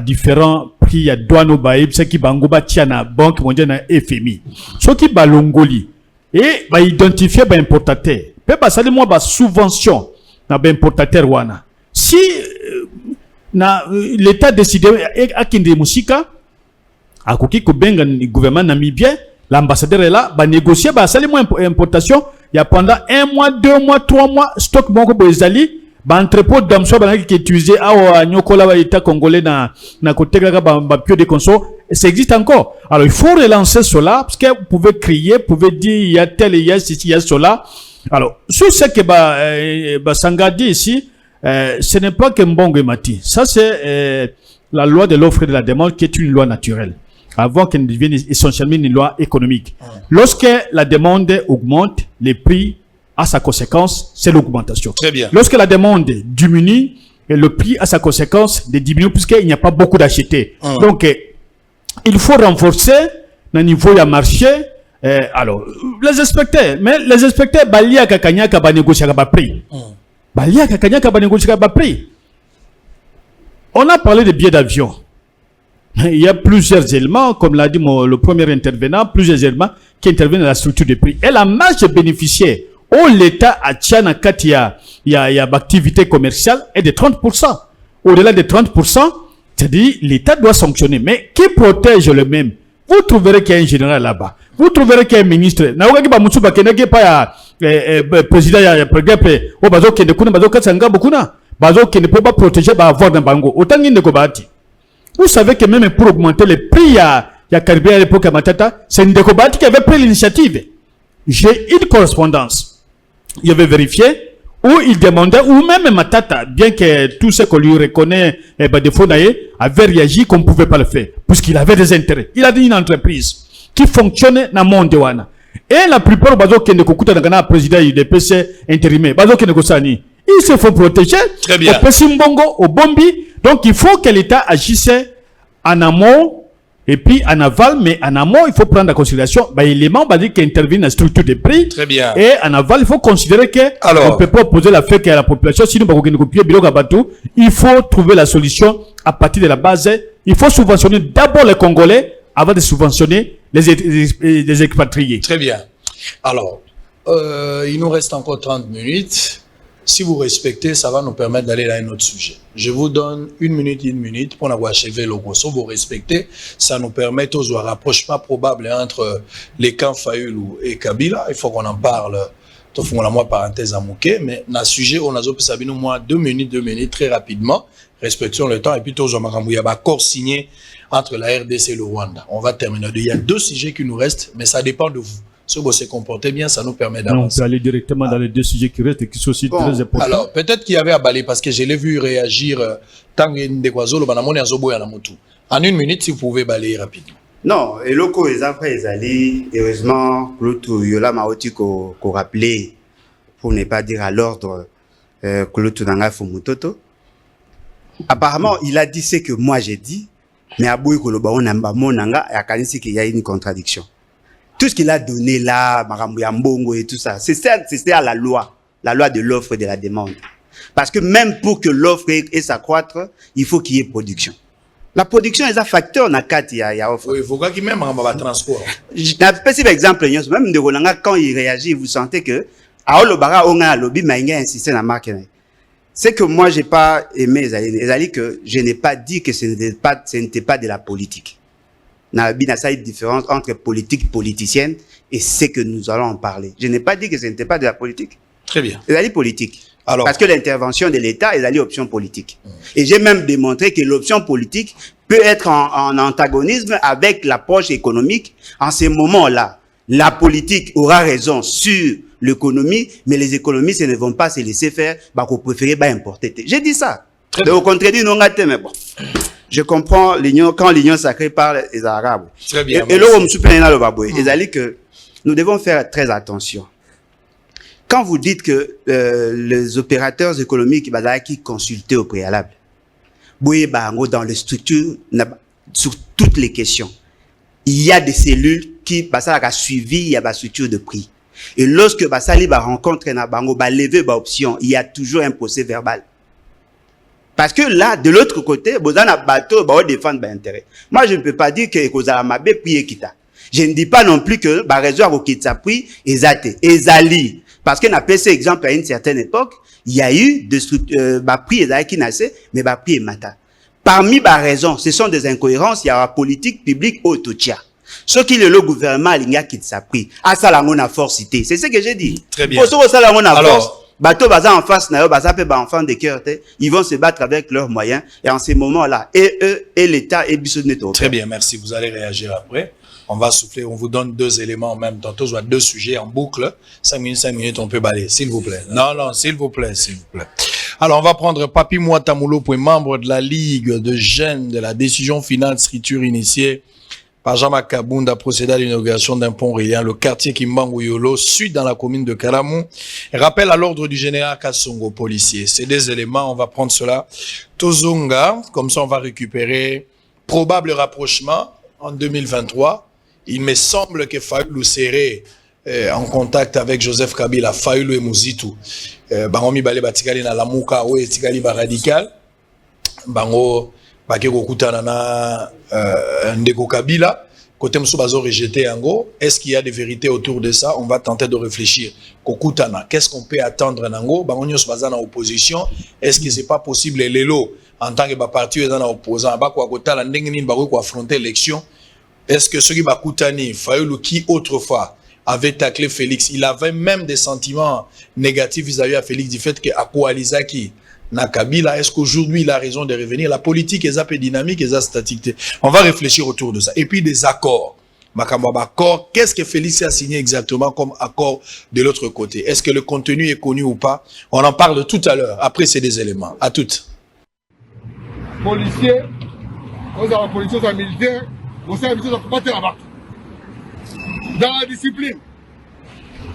N: différents prix à douane, ce qui bangoba tiana, banque mondiale, na FMI. Ce qui balongoli, et, identifier, importateur. Peut pas salir moi, subvention, na importateur wana. Si, l'État décide, à Kinde Musika, à Koki Kobenga, le gouvernement namibien, l'ambassadeur est là, négocier, salir moi importation, il y a pendant 1 mois, 2 mois, 3 mois, stock mon bezali, entrepôt d'amso qui est utilisé à Nyokola, l'État congolais, na côté de conso, ça existe encore. Alors il faut relancer cela, parce que vous pouvez crier, vous pouvez dire, il y a tel, il y a ceci, il y a cela. Alors, sur ce que Sangadi ici, ce n'est pas que Mbongo Mati. Ça, c'est la loi de l'offre et de la demande qui est une loi naturelle. Avant qu'elle devienne essentiellement une loi économique. Lorsque la demande augmente, les prix, à sa conséquence, c'est l'augmentation.
C: Très bien.
N: Lorsque la demande diminue, et le prix à sa conséquence de diminuer puisqu'il n'y a pas beaucoup d'achetés. Donc, il faut renforcer le niveau du marché. Alors, les inspecteurs, mais les inspecteurs, balia kakanya ka ba négocier ba prix. Balia kakanya ka ba négocier ba prix. On a parlé de billets d'avion. Il y a plusieurs éléments, comme l'a dit le premier intervenant, plusieurs éléments qui interviennent dans la structure des prix. Et la marge bénéficiaire, où l'État a tient quand il y a activité commerciale est de 30%. Au-delà de 30%, c'est-à-dire l'État doit sanctionner. Mais qui protège le même? Vous trouverez qu'il y a un général là-bas. Vous trouverez qu'il y a un ministre. Président, par exemple, au bazo qui ne connaît pas Katsanga Bokuna, bazo qui ne peut pas protéger, avoir d'un bango. Autant qu'il ne kobati. Vous savez que même pour augmenter les prix, il y a Caribé à l'époque à Matata, c'est Ndekobati qui avait pris l'initiative. J'ai une correspondance. Il avait vérifié où il demandait, ou même Matata, bien que tout ce qu'on lui reconnaît, des faux avait réagi qu'on ne pouvait pas le faire, puisqu'il avait des intérêts. Il a dit une entreprise qui fonctionnait dans le monde de Wana. Et la plupart, bazo qui ne kokuta dans le président du PC intérimé, bazo qui ne kosani, ils se font protéger.
C: Très bien.
N: Au Pesimbongo, au Bombi. Donc, il faut que l'État agisse en amont et puis en aval, mais en amont, il faut prendre en considération l'élément qui intervient dans la structure des prix.
C: Très bien.
N: Et en aval, il faut considérer que on ne peut pas opposer la fait à la population, sinon il faut trouver la solution à partir de la base. Il faut subventionner d'abord les Congolais avant de subventionner les expatriés.
C: Très bien. Alors, il nous reste encore 30 minutes. Si vous respectez, ça va nous permettre d'aller à un autre sujet. Je vous donne une minute pour avoir achevé le gros. Si vous respectez, ça nous permet toujours un rapprochement probable entre les camps Fayoulou et Kabila. Il faut qu'on en parle. Tout le monde, moi, parenthèse à mouquer, mais dans le sujet, on a besoin moins 2 minutes, très rapidement. Respectons le temps. Et puis, toujours, il y a un accord signé entre la RDC et le Rwanda. On va terminer. Il y a 2 sujets qui nous restent, mais ça dépend de vous. Si vous se comportez bien, ça nous permet d'avancer.
N: On peut aller directement dans les 2 sujets qui restent et qui sont aussi très importants.
C: Alors, peut-être qu'il y avait à balayer parce que je l'ai vu réagir tant que Ndekwazolo, en 1 minute, si vous pouvez balayer rapidement.
M: Non, et le coup, les enfants, ils allaient, heureusement, l'autre, Yola Maoti, qu'on rappelait, pour ne pas dire à l'ordre, que l'autre Nanga Fumutoto. Apparemment, il a dit ce que moi j'ai dit, mais à Boui Koloba, on n'a pas mon Nanga, et à Kanisi qu'il y a une contradiction. Tout ce qu'il a donné là, Marambo Yambongo et tout ça, c'est ça la loi de l'offre et de la demande. Parce que même pour que l'offre ait s'accroître, il faut qu'il y ait production. La production est un facteur dans il y a offre.
C: Oui, il faut qu'il y ait même un transport.
M: Un petit exemple, même de Rolanga, quand il réagit, vous sentez que c'est que moi, j'ai pas aimé Ezali, que je n'ai pas dit que ce n'était pas de la politique. Il y a une différence entre politique politicienne et ce que nous allons en parler. Je n'ai pas dit que ce n'était pas de la politique.
C: Très bien.
M: Ezali politique.
C: Alors,
M: parce que l'intervention de l'État, Ezali option politique. Et j'ai même démontré que l'option politique peut être en antagonisme avec l'approche économique. En ces moments-là, la politique aura raison sur l'économie, mais les économistes ne vont pas se laisser faire, bah, qu'on préférait importer. J'ai dit ça. Au contraire, non, mais bon. Je comprends quand l'Union sacrée parle des Arabes.
C: Très bien.
M: Et là, on me soupçonne dans le baboué. Ezali que nous devons faire très attention. Quand vous dites que les opérateurs économiques qui consultaient au préalable, dans les structures, sur toutes les questions, il y a des cellules qui ont suivi, il y a des structures de prix. Et lorsque Basali rencontre lever option, il y a toujours un procès verbal. Parce que là, de l'autre côté, vous avez un bateau qui défendre l'intérêt. Moi, je ne peux pas dire que vous avez un prix qui je ne dis pas non plus que le réseau qui a pris Ezali. Parce qu'on a pris cet exemple à une certaine époque, il y a eu des prix Ezali qui naissent, mais prix Mata. Parmi les raisons, ce sont des incohérences, il y a la politique publique autotia. Ce qui est le gouvernement a qui s'est pris. À ça, la force cité. C'est ce que j'ai dit.
C: Très bien.
M: Pour ça, la force. Bateau baza en face, enfants de cœur, ils vont se battre avec leurs moyens. Et en ces moments-là, et eux, et l'État, et Bissonneto.
C: Très bien, merci. Vous allez réagir après. On va souffler, on vous donne 2 éléments en même temps. Tous 2 sujets en boucle. 5 minutes, on peut balayer. S'il vous plaît. Non, s'il vous plaît. Alors, on va prendre Papi Mouatamoulo, membre de la Ligue de jeunes de la décision finale scripture initiée par Jean-Marc Kabunda, procédé à l'inauguration d'un pont reliant le quartier Kimbangu Yolo, sud dans la commune de Karamou. Rappel à l'ordre du général Kassongo, policier. Ces 2 éléments, on va prendre cela. Tozonga, comme ça on va récupérer probable rapprochement en 2023. Il me semble que Fayoulou serait en contact avec Joseph Kabila, Fayoulou et Mouzitu. Bangomi Bale Batikali na Lamuka, ou Etikali Radical. Bango Bakeko Kutanana Ndeko Kabila. Côté Moussou Bazo rejeté Ango. Est-ce qu'il y a des vérités autour de ça? On va tenter de réfléchir. Kokutana, qu'est-ce qu'on peut attendre Nango? Bangonyo Bazana opposition. Est-ce que c'est pas possible l'élo en tant que parti dans opposant? Bakwa Kota la Ndengini Bako affronter l'élection. Est-ce que ceux qui Bakutani, Fayoulou qui autrefois avait taclé Félix, il avait même des sentiments négatifs vis-à-vis à Félix du fait que Akoualizaki Nakabila, est-ce qu'aujourd'hui il a raison de revenir? La politique est un peu dynamique, est statique. On va réfléchir autour de ça. Et puis des accords. Accord, qu'est-ce que Félix a signé exactement comme accord de l'autre côté? Est-ce que le contenu est connu ou pas? On en parle tout à l'heure. Après, c'est des éléments. À toutes.
P: Policiers, on a policiers militaires, on sait habitué à combattre la barre. Dans la discipline,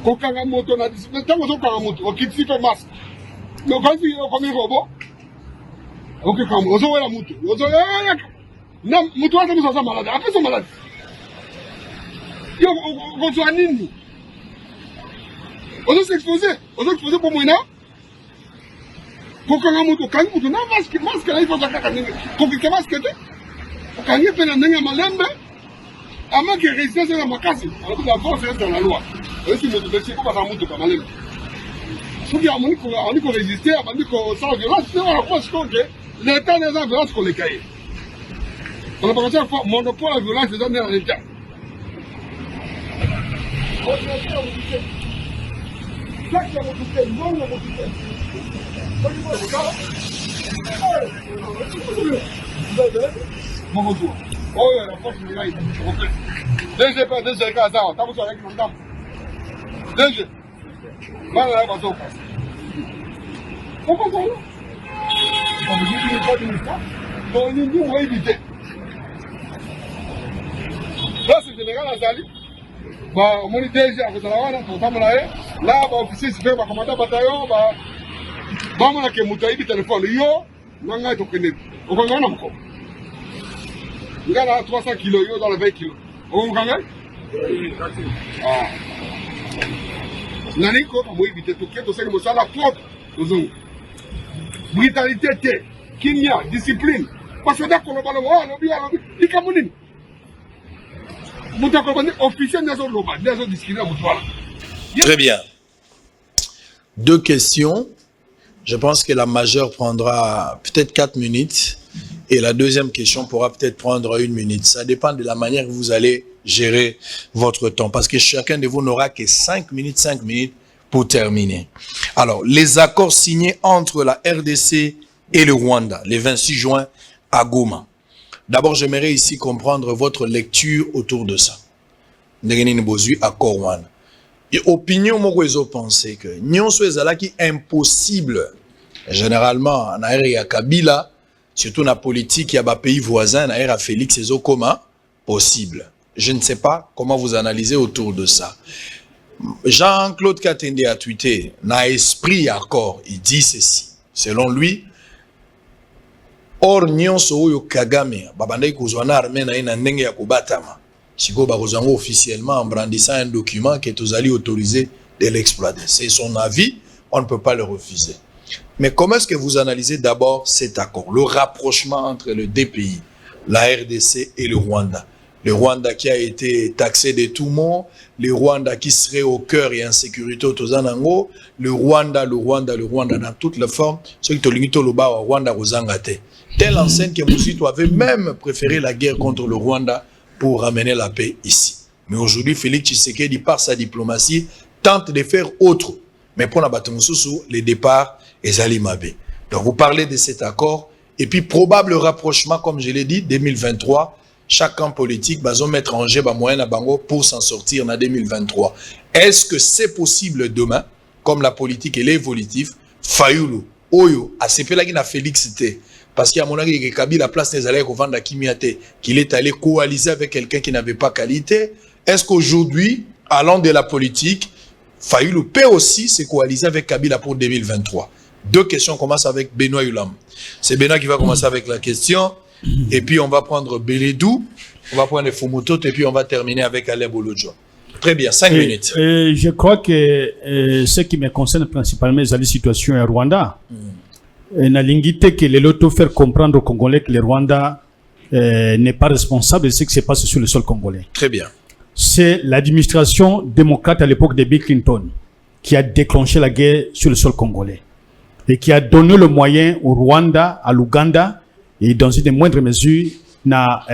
P: quand on a moto, dans la discipline, tant qu'on a moto, on quitte le masque. Donc quand il y a un robot, on quitte le masque, on a la moto. Non, moto, on est malade. Après, ils sont malades. On soit nini. On doit s'exposer pour moi. Quand on a moto, quand on a masque, là, il faut s'accater. Quand on a masque, quand il y a un malembe, à moins que résistance soit ma casse, alors la force reste dans la loi. Et si vous devez pas faire monter comme malembe. Si vous avez dit qu'on résistait, on dit qu'on sort de violence, c'est la force que l'État n'est pas violence qu'on les caille. On a pas commencé à faire monopole la violence des hommes dans l'État. Mon retour. Oh, la force de l'État, DG, ça, t'as besoin avec mon dame. DG, voilà, la bateau. Pourquoi ça? On me dit qu'il n'est pas du ministère. Donc, on va éviter. Là, c'est le général Azali. On m'a dit DG, à côté de la Wana, pour pas me l'air. Là, officier, c'est fait, commandant bataillon, on a que Moutaï, téléphone. Yo, on a été au Kennedy. On va encore. Il y a 300 kilos, dans les 20 kilos. On va gagner. Naniko, comme oui, vite, tout ça, nous sommes la propre. Brutalité, kimia, discipline. Parce que d'accord, on va le voir, il y a officiel,
C: très bien. Deux questions. Je pense que la majeure prendra peut-être 4 minutes et la deuxième question pourra peut-être prendre 1 minute. Ça dépend de la manière que vous allez gérer votre temps parce que chacun de vous n'aura que 5 minutes pour terminer. Alors, les accords signés entre la RDC et le Rwanda, le 26 juin à Goma. D'abord, j'aimerais ici comprendre votre lecture autour de ça. Accord et opinion, moi, je pense que nous sommes impossible. Généralement, en aérien, il y a Kabila, surtout dans la politique, il y a des pays voisins, en aérien, Félix et Zokoma, possible. Je ne sais pas comment vous analysez autour de ça. Jean-Claude Katende a tweeté, dans esprit accord, il dit ceci. Selon lui, or nyonso oyo Kagame babandaki kozwa na armée na ina ndenge ya kobatama siko bakozanga officiellement en brandissant un document qui est tozali autorisé de l'exploiter. C'est son avis, on ne peut pas le refuser. Mais comment est-ce que vous analysez d'abord cet accord, le rapprochement entre les deux pays, la RDC et le Rwanda? Le Rwanda qui a été taxé de tout monde, le Rwanda qui serait au cœur et en sécurité au Tozanango, le Rwanda dans toutes les formes, ce qui est au Rwanda Rozangate. Telle enseigne que Mousito avait même préféré la guerre contre le Rwanda pour ramener la paix ici. Mais aujourd'hui, Félix Tshisekedi, par sa diplomatie, tente de faire autre. Mais pour la Batumoussou, les départs est Alimabé. Donc vous parlez de cet accord, et puis probable rapprochement, comme je l'ai dit, 2023, chaque camp politique va mettre en jeu moyen à Bango pour s'en sortir en 2023. Est-ce que c'est possible demain, comme la politique est évolutive, Fayoulou, Oyo, à ce là qui n'a Félix T, parce qu'il y a mon avis que Kabila place des allées au Vanda Kimiate, qu'il est allé coaliser avec quelqu'un qui n'avait pas qualité. Est-ce qu'aujourd'hui, allant de la politique, Fayoulou peut aussi se coaliser avec Kabila pour 2023? Deux questions commencent avec Benoît Yulam. C'est Benoît qui va commencer avec la question. Et puis on va prendre Beledou, on va prendre Fumoto, et puis on va terminer avec Alain Bolodjo. Très bien, 5 minutes.
N: Je crois que ce qui me concerne principalement, c'est la situation au Rwanda. Na lingité que les lotos faire comprendre aux Congolais que le Rwanda n'est pas responsable de ce qui se passe sur le sol congolais.
C: Très bien.
N: C'est l'administration démocrate à l'époque de Bill Clinton qui a déclenché la guerre sur le sol congolais et qui a donné le moyen au Rwanda, à l'Ouganda et dans une moindre mesure na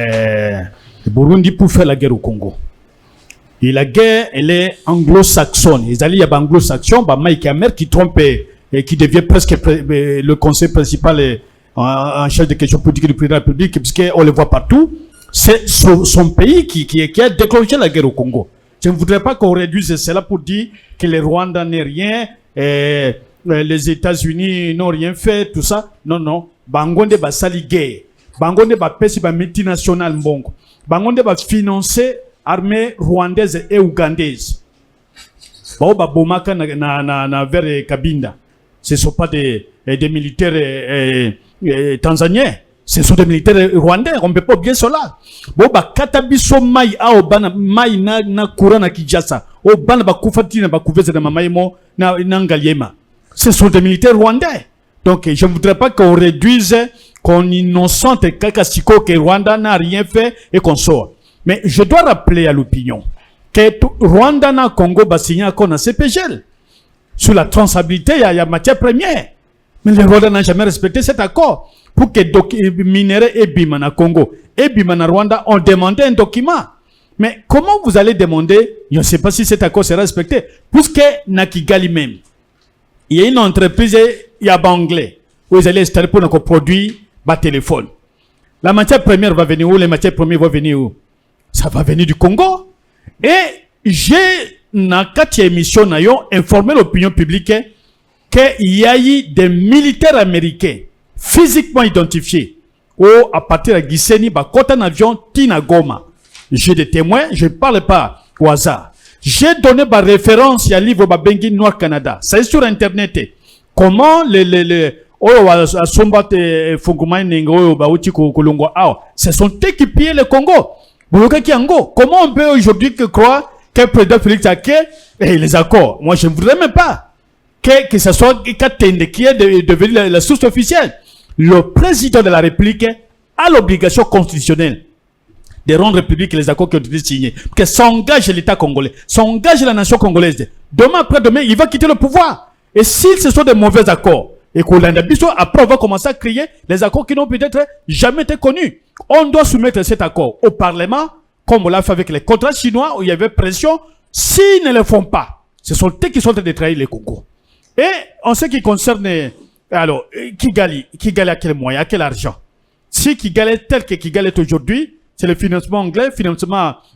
N: Burundi pour faire la guerre au Congo. Et la guerre, elle est anglo-saxonne. Les alliés anglo-saxons, Mike Hammer qui trompe et qui devient presque le conseil principal en charge des questions politiques du président de la République, puisqu'on le voit partout. C'est son pays qui a déclenché la guerre au Congo. Je ne voudrais pas qu'on réduise cela pour dire que le Rwanda n'est rien, les États-Unis n'ont rien fait, tout ça. Non, non. Bangonde ba sali guerre. Bangonde ba pesi ba multinational mbongo. Bangonde ba financer armée rwandaise et ougandaise. Ba bomaka na vers Kabinda. Ce ne sont pas des militaires tanzaniens. Ce sont des militaires rwandais. On ne peut pas oublier cela. Ba katabiso mai ao bana mai na kura na Kinshasa. O bana ba kufatina ba kuveza na mamaimo na ngaliema. Ce sont des militaires rwandais. Donc, je ne voudrais pas qu'on réduise, qu'on innocente Kakasiko que Rwanda n'a rien fait et qu'on sort. Mais je dois rappeler à l'opinion que Rwanda na Congo va signer un accord dans CPGL. Sur la traçabilité, il y a matière première. Mais le Rwanda n'a jamais respecté cet accord. Pour que les minéraux et Bima na Congo et Bima na Rwanda ont demandé un document. Mais comment vous allez demander, je ne sais pas si cet accord sera respecté, puisque na Kigali même, il y a une entreprise, il y a anglais, où ils allaient installer pour notre produit, bas téléphone. La matière première va venir où? Les matières premières vont venir où? Ça va venir du Congo. Et j'ai, dans 4 émissions, informé l'opinion publique qu'il y a eu des militaires américains physiquement identifiés où, à partir de Gisenyi, quand un avion Tina Goma. J'ai des témoins, je ne parle pas au hasard. J'ai donné ma référence à livre Babengi Noir Canada. C'est sur Internet. Comment se sont équipés le Congo. Comment on peut aujourd'hui croire que le président Félix Ake et les accords? Moi, je ne voudrais même pas que ce soit Katende qui est devenu la source officielle. Le président de la République a l'obligation constitutionnelle de rendre public les accords qui ont été signés. Que s'engage l'État congolais, s'engage la nation congolaise. Demain, après-demain, il va quitter le pouvoir. Et si ce sont des mauvais accords, et après on va commencer à crier les accords qui n'ont peut-être jamais été connus. On doit soumettre cet accord au Parlement, comme on l'a fait avec les contrats chinois où il y avait pression. S'ils ne le font pas, ce sont eux qui sont en train de trahir les concours. Et en ce qui concerne, alors, Kigali a quel moyen, à quel argent? Si Kigali est tel que Kigali est aujourd'hui, c'est le financement anglais,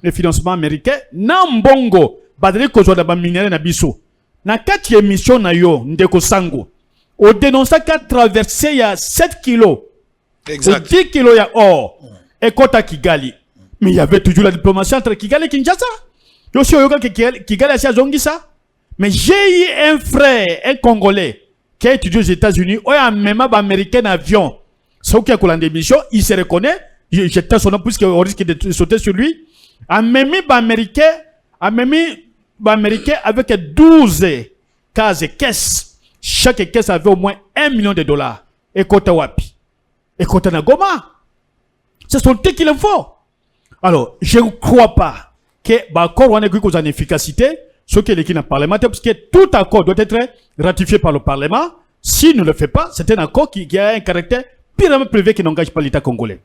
N: le financement américain. Nambongo, badali kozwa ba minere na biso. Na 4 émission na yo, ndeko sango. Au dénonçant qu'à traverser il y a 7 kilos. Exact. 10 kilos il y a or. Et kota Kigali. Mais il y avait toujours la diplomatie entre Kigali et Kinshasa. Yo si yoga Kigali a zongisa. Mais j'ai eu un frère, un Congolais, qui a étudié aux États-Unis, ou un même américain avion. C'est qui a coulé en démission, il se reconnaît. J'étais son nom puisqu'on risque de sauter sur lui. Un même américain avec 12 caisses. Chaque caisse avait au moins $1 million. Et Kota Wapi. Et Kota Nagoma. Ce sont eux qui le font. Alors, je ne crois pas que l'accord on a une efficacité. Ce qui est l'équipe parlementaire, parce que tout accord doit être ratifié par le Parlement. S'il ne le fait pas, c'est un accord qui a un caractère purement privé qui n'engage pas l'État congolais.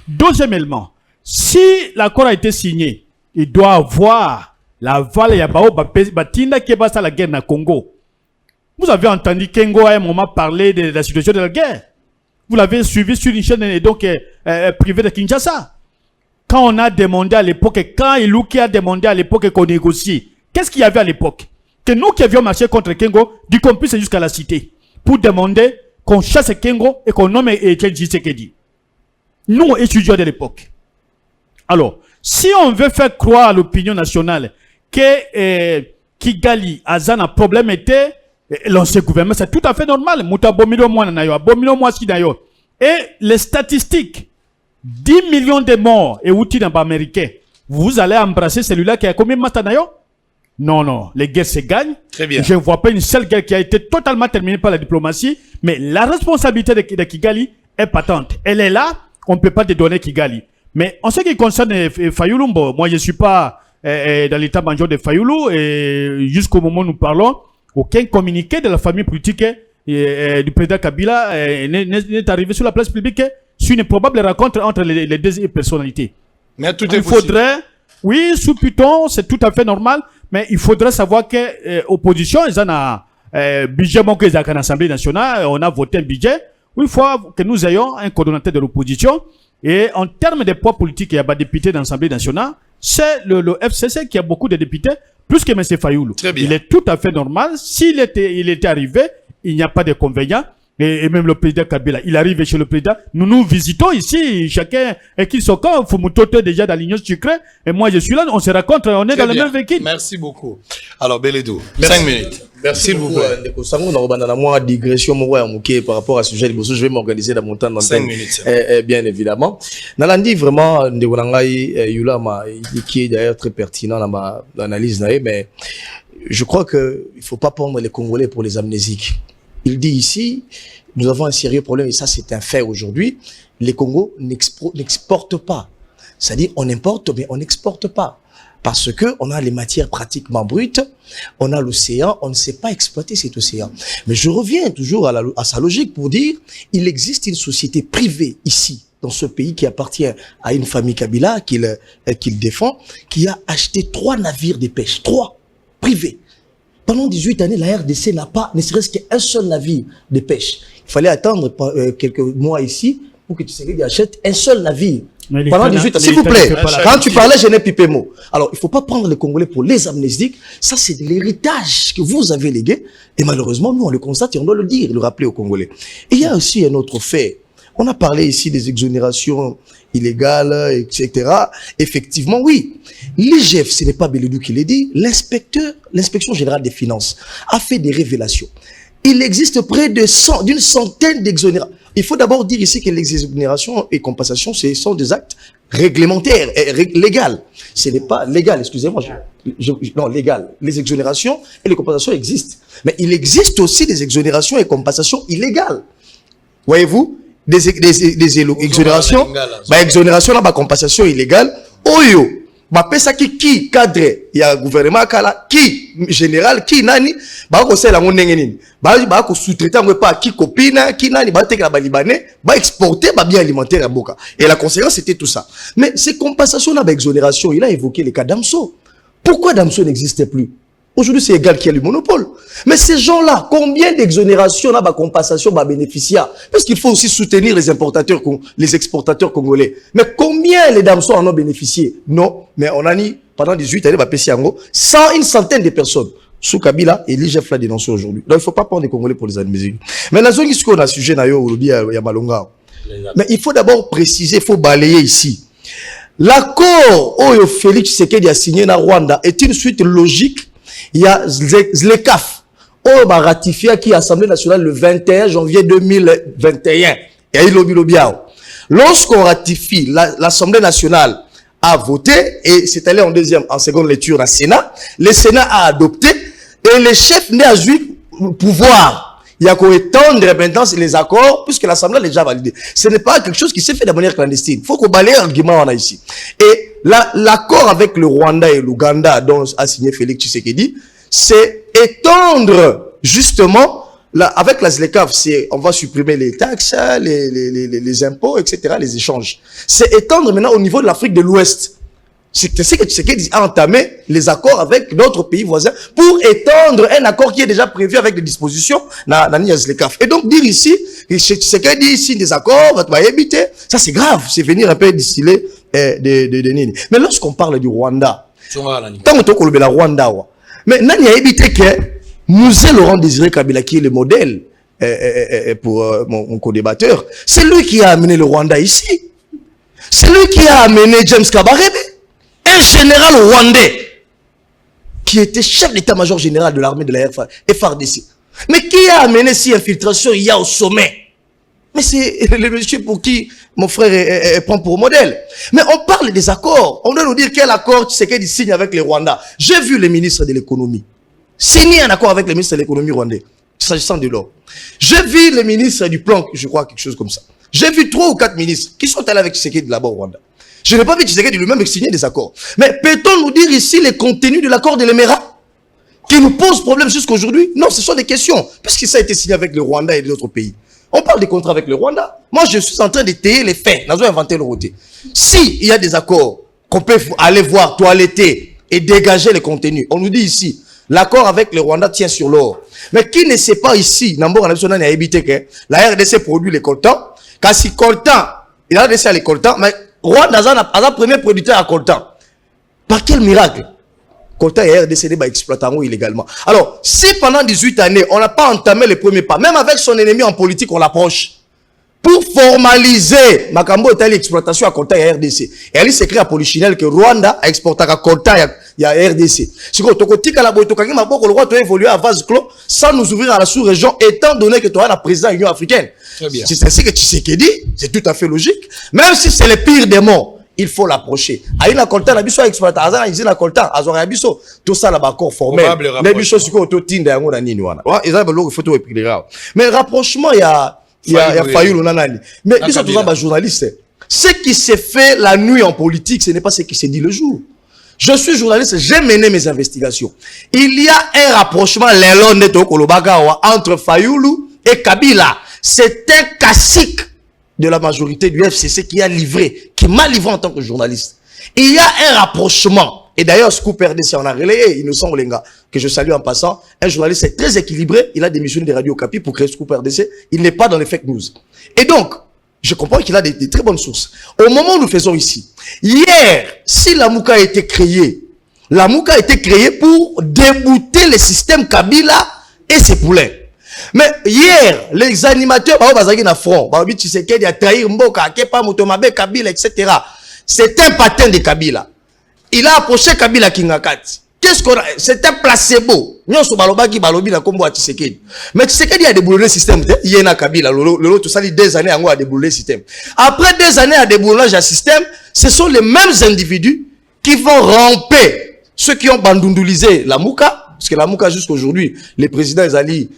N: Deuxièmement, si l'accord a été signé, il doit avoir la Val Yabao Batinda qui est à la guerre dans le Congo. Vous avez entendu Kengo à un moment parler de la situation de la guerre. Vous l'avez suivi sur une chaîne donc privée de Kinshasa. Quand on a demandé à l'époque, quand Ilouki a demandé à l'époque qu'on négocie, qu'est-ce qu'il y avait à l'époque? Que nous qui avions marché contre Kengo, du complice jusqu'à la cité, pour demander qu'on chasse Kengo et qu'on nomme Etienne Tshisekedi. Nous, étudiants de l'époque. Alors, si on veut faire croire à l'opinion nationale que Kigali, Azan, un problème était l'ancien gouvernement, c'est tout à fait normal. Et les statistiques, 10 millions de morts et outils dans américain, vous allez embrasser celui-là qui a combien de Matanayo? Non, les guerres se gagnent. Très bien. Je ne vois pas une seule guerre qui a été totalement terminée par la diplomatie, mais la responsabilité de Kigali est patente. Elle est là, on ne peut pas dédonner Kigali. Mais en ce qui concerne Fayoulou, moi je ne suis pas dans l'état-major de Fayoulou, et jusqu'au moment où nous parlons, aucun communiqué de la famille politique du président Kabila n'est arrivé sur la place publique sur une probable rencontre entre les deux personnalités. Mais tout est faudrait, oui, sous Python, c'est tout à fait normal, mais il faudrait savoir que l'opposition, ils ont un budget manqué à l'Assemblée nationale, on a voté un budget, où il faut que nous ayons un coordonnateur de l'opposition, et en termes de poids politique, il y a des députés dans l'Assemblée nationale, c'est le FCC qui a beaucoup de députés, plus que M. Fayoulou. Il est tout à fait normal, s'il était arrivé, il n'y a pas d'inconvénient. Et même le président Kabila, il arrive chez le président. Nous visitons ici, chacun est qui son camp. Fumutote déjà dans l'Union sucrée. Et moi, je suis là, on se rencontre, on est dans le même véhicule.
C: Merci beaucoup. Alors, Beledou, 5 minutes.
L: Merci beaucoup. On a digression par rapport à ce sujet. Je vais m'organiser dans mon temps d'antenne.
C: 5 minutes.
L: Bien évidemment. Nalandi, vraiment, Yulama, qui est d'ailleurs très pertinent dans ma analyse, mais je crois qu'il ne faut pas prendre les Congolais pour les amnésiques. Il dit ici, nous avons un sérieux problème, et ça c'est un fait aujourd'hui, les Congos n'exportent pas. C'est-à-dire, on importe, mais on n'exporte pas. Parce que on a les matières pratiquement brutes, on a l'océan, on ne sait pas exploiter cet océan. Mais je reviens toujours à sa logique pour dire, il existe une société privée ici, dans ce pays qui appartient à une famille Kabila, qu'il défend, qui a acheté 3 navires de pêche, 3 privés. Pendant 18 années, la RDC n'a pas, ne serait-ce qu'un seul navire de pêche. Il fallait attendre quelques mois ici pour que Tshisekedi achète un seul navire. Pendant 18 ans, s'il vous plaît, quand tu parlais, je n'ai pipé mot. Alors, il ne faut pas prendre les Congolais pour les amnésiques. Ça, c'est de l'héritage que vous avez légué. Et malheureusement, nous, on le constate et on doit le dire, le rappeler aux Congolais. Et il y a aussi un autre fait. On a parlé ici des exonérations illégales, etc. Effectivement, oui. L'IGF, ce n'est pas Beledou qui l'a dit, l'inspection générale des finances a fait des révélations. Il existe près d'une centaine d'exonérations. il faut d'abord dire ici que les exonérations et compensations, ce sont des actes réglementaires et légaux. Ce n'est pas légal, excusez-moi. Non, légal. Les exonérations et les compensations existent. Mais il existe aussi des exonérations et compensations illégales. Voyez-vous, des exonérations, exonération là, compensation illégale. Oyo, pesa qui cadre, il y a gouvernement qui général, qui nani, conseil la monnaie nini, ko sous-traitant pas qui copine, qui nani, teke la libanais, exporter bien alimentaire à Boka. Et la conséquence c'était tout ça. Mais ces compensations là, exonération, il a évoqué les cas d'Amso. Pourquoi Damso n'existait plus? Aujourd'hui, c'est égal qui a le monopole. Mais ces gens-là, combien d'exonérations, compensation, bénéficiaires? Parce qu'il faut aussi soutenir les importateurs, les exportateurs congolais. Mais combien les Damso en ont bénéficié? Non. Mais on a mis, pendant 18 années, une centaine de personnes. Sous Kabila, et l'IGF l'a dénoncé aujourd'hui. Donc, il ne faut pas prendre les Congolais pour les admiser. Mais la zone qui est a sujet, il y a Malonga. Mais il faut d'abord préciser, il faut balayer ici. L'accord où Félix Tshisekedi a signé na Rwanda est une suite logique. Il y a ZLECAf, on a ratifié qui Assemblée nationale le 21 janvier 2021. Et lorsqu'on ratifie, l'Assemblée nationale a voté et c'est allé en seconde lecture au Sénat. Le Sénat a adopté et les chefs n'a eu pouvoir. Il y a qu'à étendre maintenant les accords puisque l'Assemblée a déjà validé. Ce n'est pas quelque chose qui s'est fait de manière clandestine. Il faut qu'on balaye l'argument on a ici. Et l'accord avec le Rwanda et l'Ouganda dont a signé Félix Tshisekedi, c'est étendre justement, avec la ZLECAf, on va supprimer les taxes, les impôts, etc., les échanges. C'est étendre maintenant au niveau de l'Afrique de l'Ouest. C'est que Tshisekedi a entamé les accords avec d'autres pays voisins pour étendre un accord qui est déjà prévu avec des dispositions dans la ZLECAf. Et donc dire ici, Tshisekedi signe des accords, ça c'est grave, c'est venir un peu distiller de Nini. Mais lorsqu'on parle du Rwanda, tant qu'on parle de Rwanda, mais Nani a évité que Moussé Laurent Désiré Kabila, qui est le modèle pour mon co-débatteur, c'est lui qui a amené le Rwanda ici. C'est lui qui a amené James Kabarebe, un général rwandais, qui était chef d'état-major général de l'armée de la FARDC. Mais qui a amené ces infiltrations il y a au sommet? Mais c'est le monsieur pour qui mon frère prend pour modèle. Mais on parle des accords. On doit nous dire quel accord Tshisekedi signe avec les Rwandais. J'ai vu le ministre de l'économie signer un accord avec le ministre de l'économie rwandais, s'agissant de l'or. J'ai vu le ministre du plan, je crois, quelque chose comme ça. J'ai vu 3 ou 4 ministres qui sont allés avec Tshisekedi là-bas au Rwanda. Je n'ai pas vu Tshisekedi lui-même signer des accords. Mais peut-on nous dire ici les contenus de l'accord de l'Émirat qui nous pose problème jusqu'aujourd'hui? Non, ce sont des questions, puisque ça a été signé avec le Rwanda et d'autres pays. On parle des contrats avec le Rwanda. Moi, je suis en train de tailler les faits. Nous avons inventé le roté. S'il y a des accords qu'on peut aller voir, toiletter et dégager les contenus, on nous dit ici, l'accord avec le Rwanda tient sur l'or. Mais qui ne sait pas ici, Nambo National a évité que la RDC produit les coltans, car si coltan, il a RDC les coltans, mais Rwanda a un premier producteur à coltan. Par quel miracle? Coltan et RDC exploitant illégalement. Alors, si pendant 18 années, on n'a pas entamé les premiers pas, même avec son ennemi en politique, on l'approche, pour formaliser Makambo et l'exploitation à Coltan et RDC. Et elle s'écrit à Polichinelle que Rwanda a exporté à Coltan et à RDC. C'est que Tokotika la Boytokagi m'a beaucoup le droit d'évoluer à vase clos sans nous ouvrir à la sous-région, étant donné que tu as la présidente de l'Union africaine. C'est ainsi que Tshisekedi, c'est tout à fait logique. Même si c'est le pire des mots, il faut l'approcher. Aïna Coltan, la biso exploité, Azana Izina la Coltan, Azora biso, tout ça là-bas encore formel. Les biso c'est quoi auto tinda yango na nini wana. Ils ont le photo et puis mais rapprochement il y a Fayulu nanani. Mais ils sont tous des journalistes. Ce qui s'est fait la nuit en politique, ce n'est pas ce qui s'est dit le jour. Je suis journaliste, j'ai mené mes investigations. Il y a un rapprochement entre Fayulu et Kabila. C'est un classique de la majorité du FCC qui a livré, qui m'a livré en tant que journaliste. Il y a un rapprochement. Et d'ailleurs, Scoop RDC, on a relayé, Innocent Olenga, que je salue en passant. Un journaliste très équilibré. Il a démissionné des radios Okapi pour créer Scoop RDC. Il n'est pas dans les fake news. Et donc, je comprends qu'il a des très bonnes sources. Au moment où nous faisons ici, hier, si la Mouka a été créée pour débouter le système Kabila et ses poulains. Mais hier, les animateurs, Tshisekedi a trahi Mboka, Kepa Motomabe, Kabila, etc. C'est un patin de Kabila. Il a approché Kabila Kingakati. Que c'est un placebo. Nous sommes balobaki balobi na kombo Tshisekedi. Mais Tshisekedi a déboulonné le système. Il y a Kabila, tout ça, 2 années à déboulonner le système. Après 2 années à déboulonnage du système, ce sont les mêmes individus qui vont ramper ceux qui ont bandundulisé la Mouka. Parce que la Mouka, jusqu'à aujourd'hui, les présidents Ezali,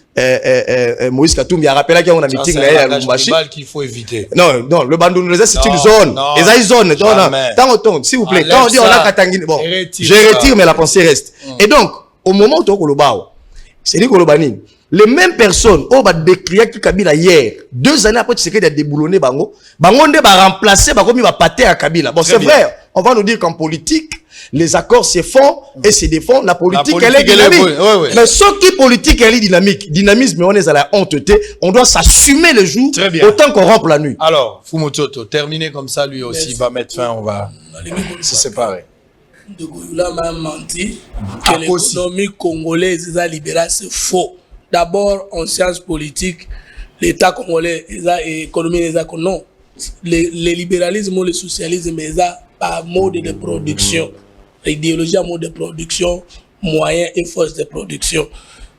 L: Moïse Katumbi a rappelé qu'il y a un meeting là à Lubumbashi.
C: Qu'il faut éviter.
L: Non, le bandundulisé, c'est une zone. Ezali zone. Tant, s'il vous plaît. Quand on dit on a Katangini, bon, je retire, mais la pensée reste. Et donc, au moment où tu as c'est dit que les mêmes personnes, on va décrire qui Kabila hier, 2 années après, tu sais qu'il a déboulonné Bango. Bango va remplacer, Bango va pâter à Kabila. Bon, c'est vrai. On va nous dire qu'en politique, les accords se font et se défendent. La politique, elle est dynamique. Mais ce qui politique, elle est dynamique. Dynamisme, on est à la honte. On doit s'assumer le jour autant qu'on rompe la nuit.
C: Alors, Fumototo, terminé comme ça, lui aussi va mettre fin. On va se séparer.
O: De Goyoula m'a menti que l'économie congolaise est libérale, c'est faux. D'abord, en sciences politiques, l'État congolais et l'économie non. Le libéralisme ou le socialisme est par mode de production. L'idéologie en mode de production, moyens et forces de production.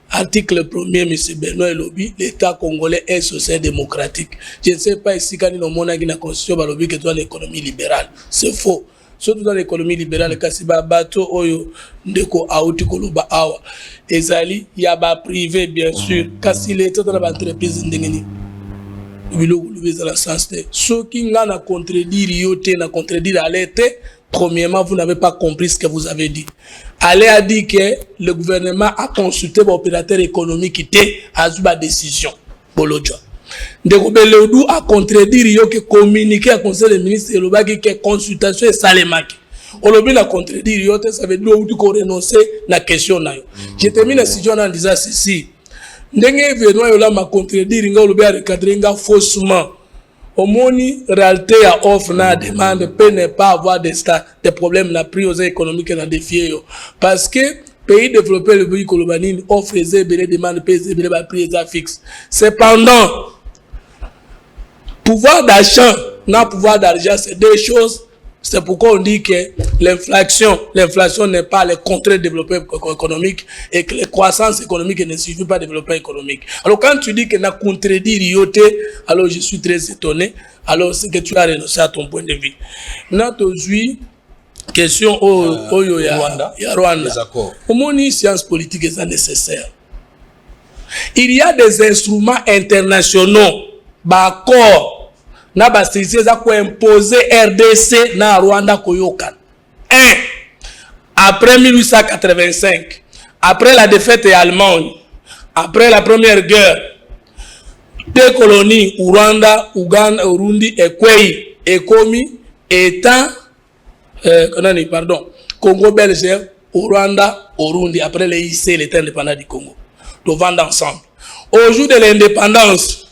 O: Article 1er, M. Benoît Lobby, l'État congolais est social-démocratique. Je ne sais pas ici quand nous avons une constitution que c'est l'économie libérale. C'est faux. Surtout dans l'économie libérale, Kasiba Bato, Oyo, Ndeko, Aouti, Koloba, Awa. Ezali, il y a ba privé, bien sûr. Kasi l'État dans l'entreprise Ndengeni. Dans le sens de ceux qui n'ont contredire, yoté, n'a contredire à l'État. Premièrement, vous n'avez pas compris ce que vous avez dit. Allez a dit que le gouvernement a consulté l'opérateur économique qui était à la décision. Bolodjo. Ndekobeleudou a contredire yo que communiqué à conseil des ministres Elobaki que consultation est salemaki. Olobi na contredire yo ça veut dire où tu renoncer la question na yo. Je termine la situation en disant ceci. Ndenge Benoît yo la ma contredire nga olobi a recadrer nga faussement. Omoni réalité à offre na demande peut ne pas avoir des problèmes na priorité économique na défier yo parce que pays développé le pays Kolobanine offre des demandes pays des prix fixe. Cependant pouvoir d'achat, non pouvoir d'argent, c'est 2 choses. C'est pourquoi on dit que l'inflation n'est pas le contraire de développement économique et que la croissance économique ne suffit pas au développement économique. Alors quand tu dis que n'a contredit yoté, alors je suis très étonné. Alors c'est que tu as renoncé à ton point de vue. Notre question au Rwanda. Au moins science politique est nécessaire. Il y a des instruments internationaux. D'accord, na bastisi za ko imposer RDC na Rwanda koyokan. 1. Après 1885, après la défaite allemande, après la première guerre, 2 colonies Rwanda, Ouganda, Urundi et Kwei ekomi étant Congo belge, Rwanda, Urundi après les IC l'État indépendant du Congo. Nous vendons ensemble. Au jour de l'indépendance,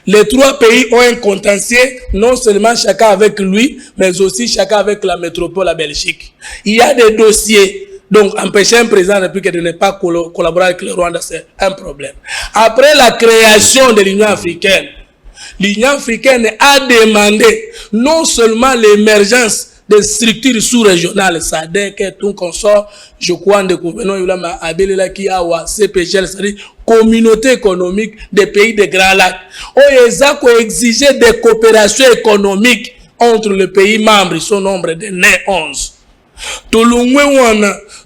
O: les 3 pays ont un contentieux, non seulement chacun avec lui, mais aussi chacun avec la métropole, la Belgique. Il y a des dossiers. Donc, empêcher un président de la République de ne pas collaborer avec le Rwanda, c'est un problème. Après la création de l'Union africaine a demandé non seulement l'émergence des structures sous-régionales, SADC, tout consort, je crois, de gouvernement, il y a Abelela qui a CPGL, c'est-à-dire communauté économique des pays des Grands Lacs. Ils ont exigé des coopérations économiques entre les pays membres, son nombre de 11.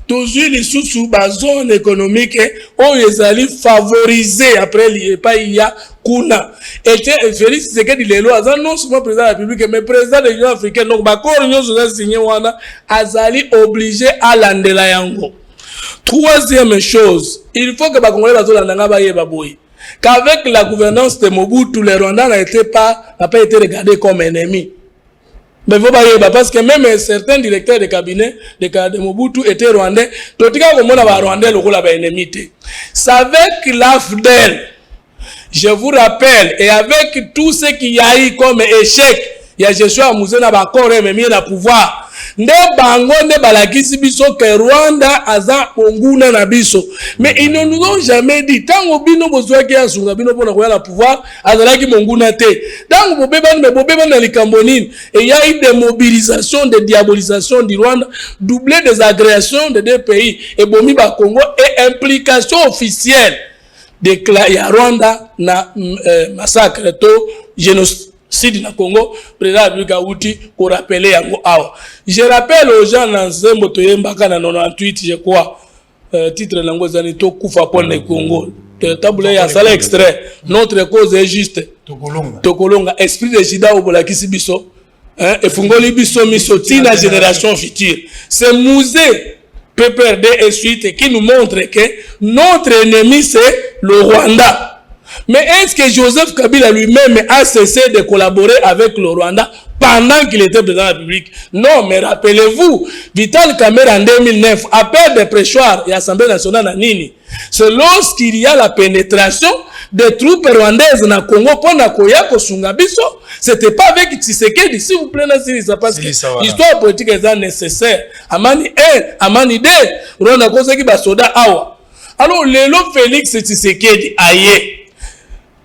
O: Toujours les sous zone économique, ils allaient favoriser après les pays Kuna. Et Félix Tshisekedi les lois, non seulement président de la République, mais président de l'Union africaine. Donc, Bakor Union sociale signé wana, azali obligé à l'andela yango. 3e chose, il faut que Bakongolais bazolandanga baye baboyi. Qu'avec la gouvernance de Mobutu, les Rwandais n'a pas été regardés comme ennemis. Mais vous voyez, parce que même certains directeurs de cabinet de Mobutu étaient rwandais. Tout le monde a rwandais, le rôle a ennemi. C'est avec l'AFDEL, je vous rappelle, et avec tout ce qu'il y a eu comme échec, il y a Joshua Mouzena Bakor et Memie la pouvoir. nde bango nde balakisi biso ke Rwanda aza monguna na biso. Mais ils ne nous ont jamais dit tango bino bozwaki asunga bino pona koya la pouvoir azalaki monguna te. Tango bobeba na likambo nini, et il y a eu des mobilisations, des diabolisations du Rwanda, doublé des agressions des deux pays et bomi ba Congo et implication officielle déclarée à Rwanda na massacre to génocide na Congo, président Abdulka Outi pour rappeler yango awa. Je rappelle aux gens dans Zembo Toyembaka na 98 je crois titre nango zani to kufa pole na Congo. Tabule ya sala extrait, notre cause est juste. Tokolonga esprit de Jida obolakisi biso et fungoli biso miso tina génération future. Ce musée PPRD et suite qui nous montre que notre ennemi c'est le Rwanda. Mais est-ce que Joseph Kabila lui-même a cessé de collaborer avec le Rwanda pendant qu'il était président de la République? Non, mais rappelez-vous, Vital Kamerhe en 2009, appel de prêchoir et Assemblée nationale à Nini, c'est lorsqu'il y a la pénétration des troupes rwandaises dans le Congo pour Nakoya Kosungabiso. C'était pas avec Tshisekedi, s'il vous plaît, ça passe que l'histoire politique est nécessaire. Amani 1, Amani 2, Rwanda Koseki Basoda Awa. Alors, Lélo Félix Tshisekedi, aïe.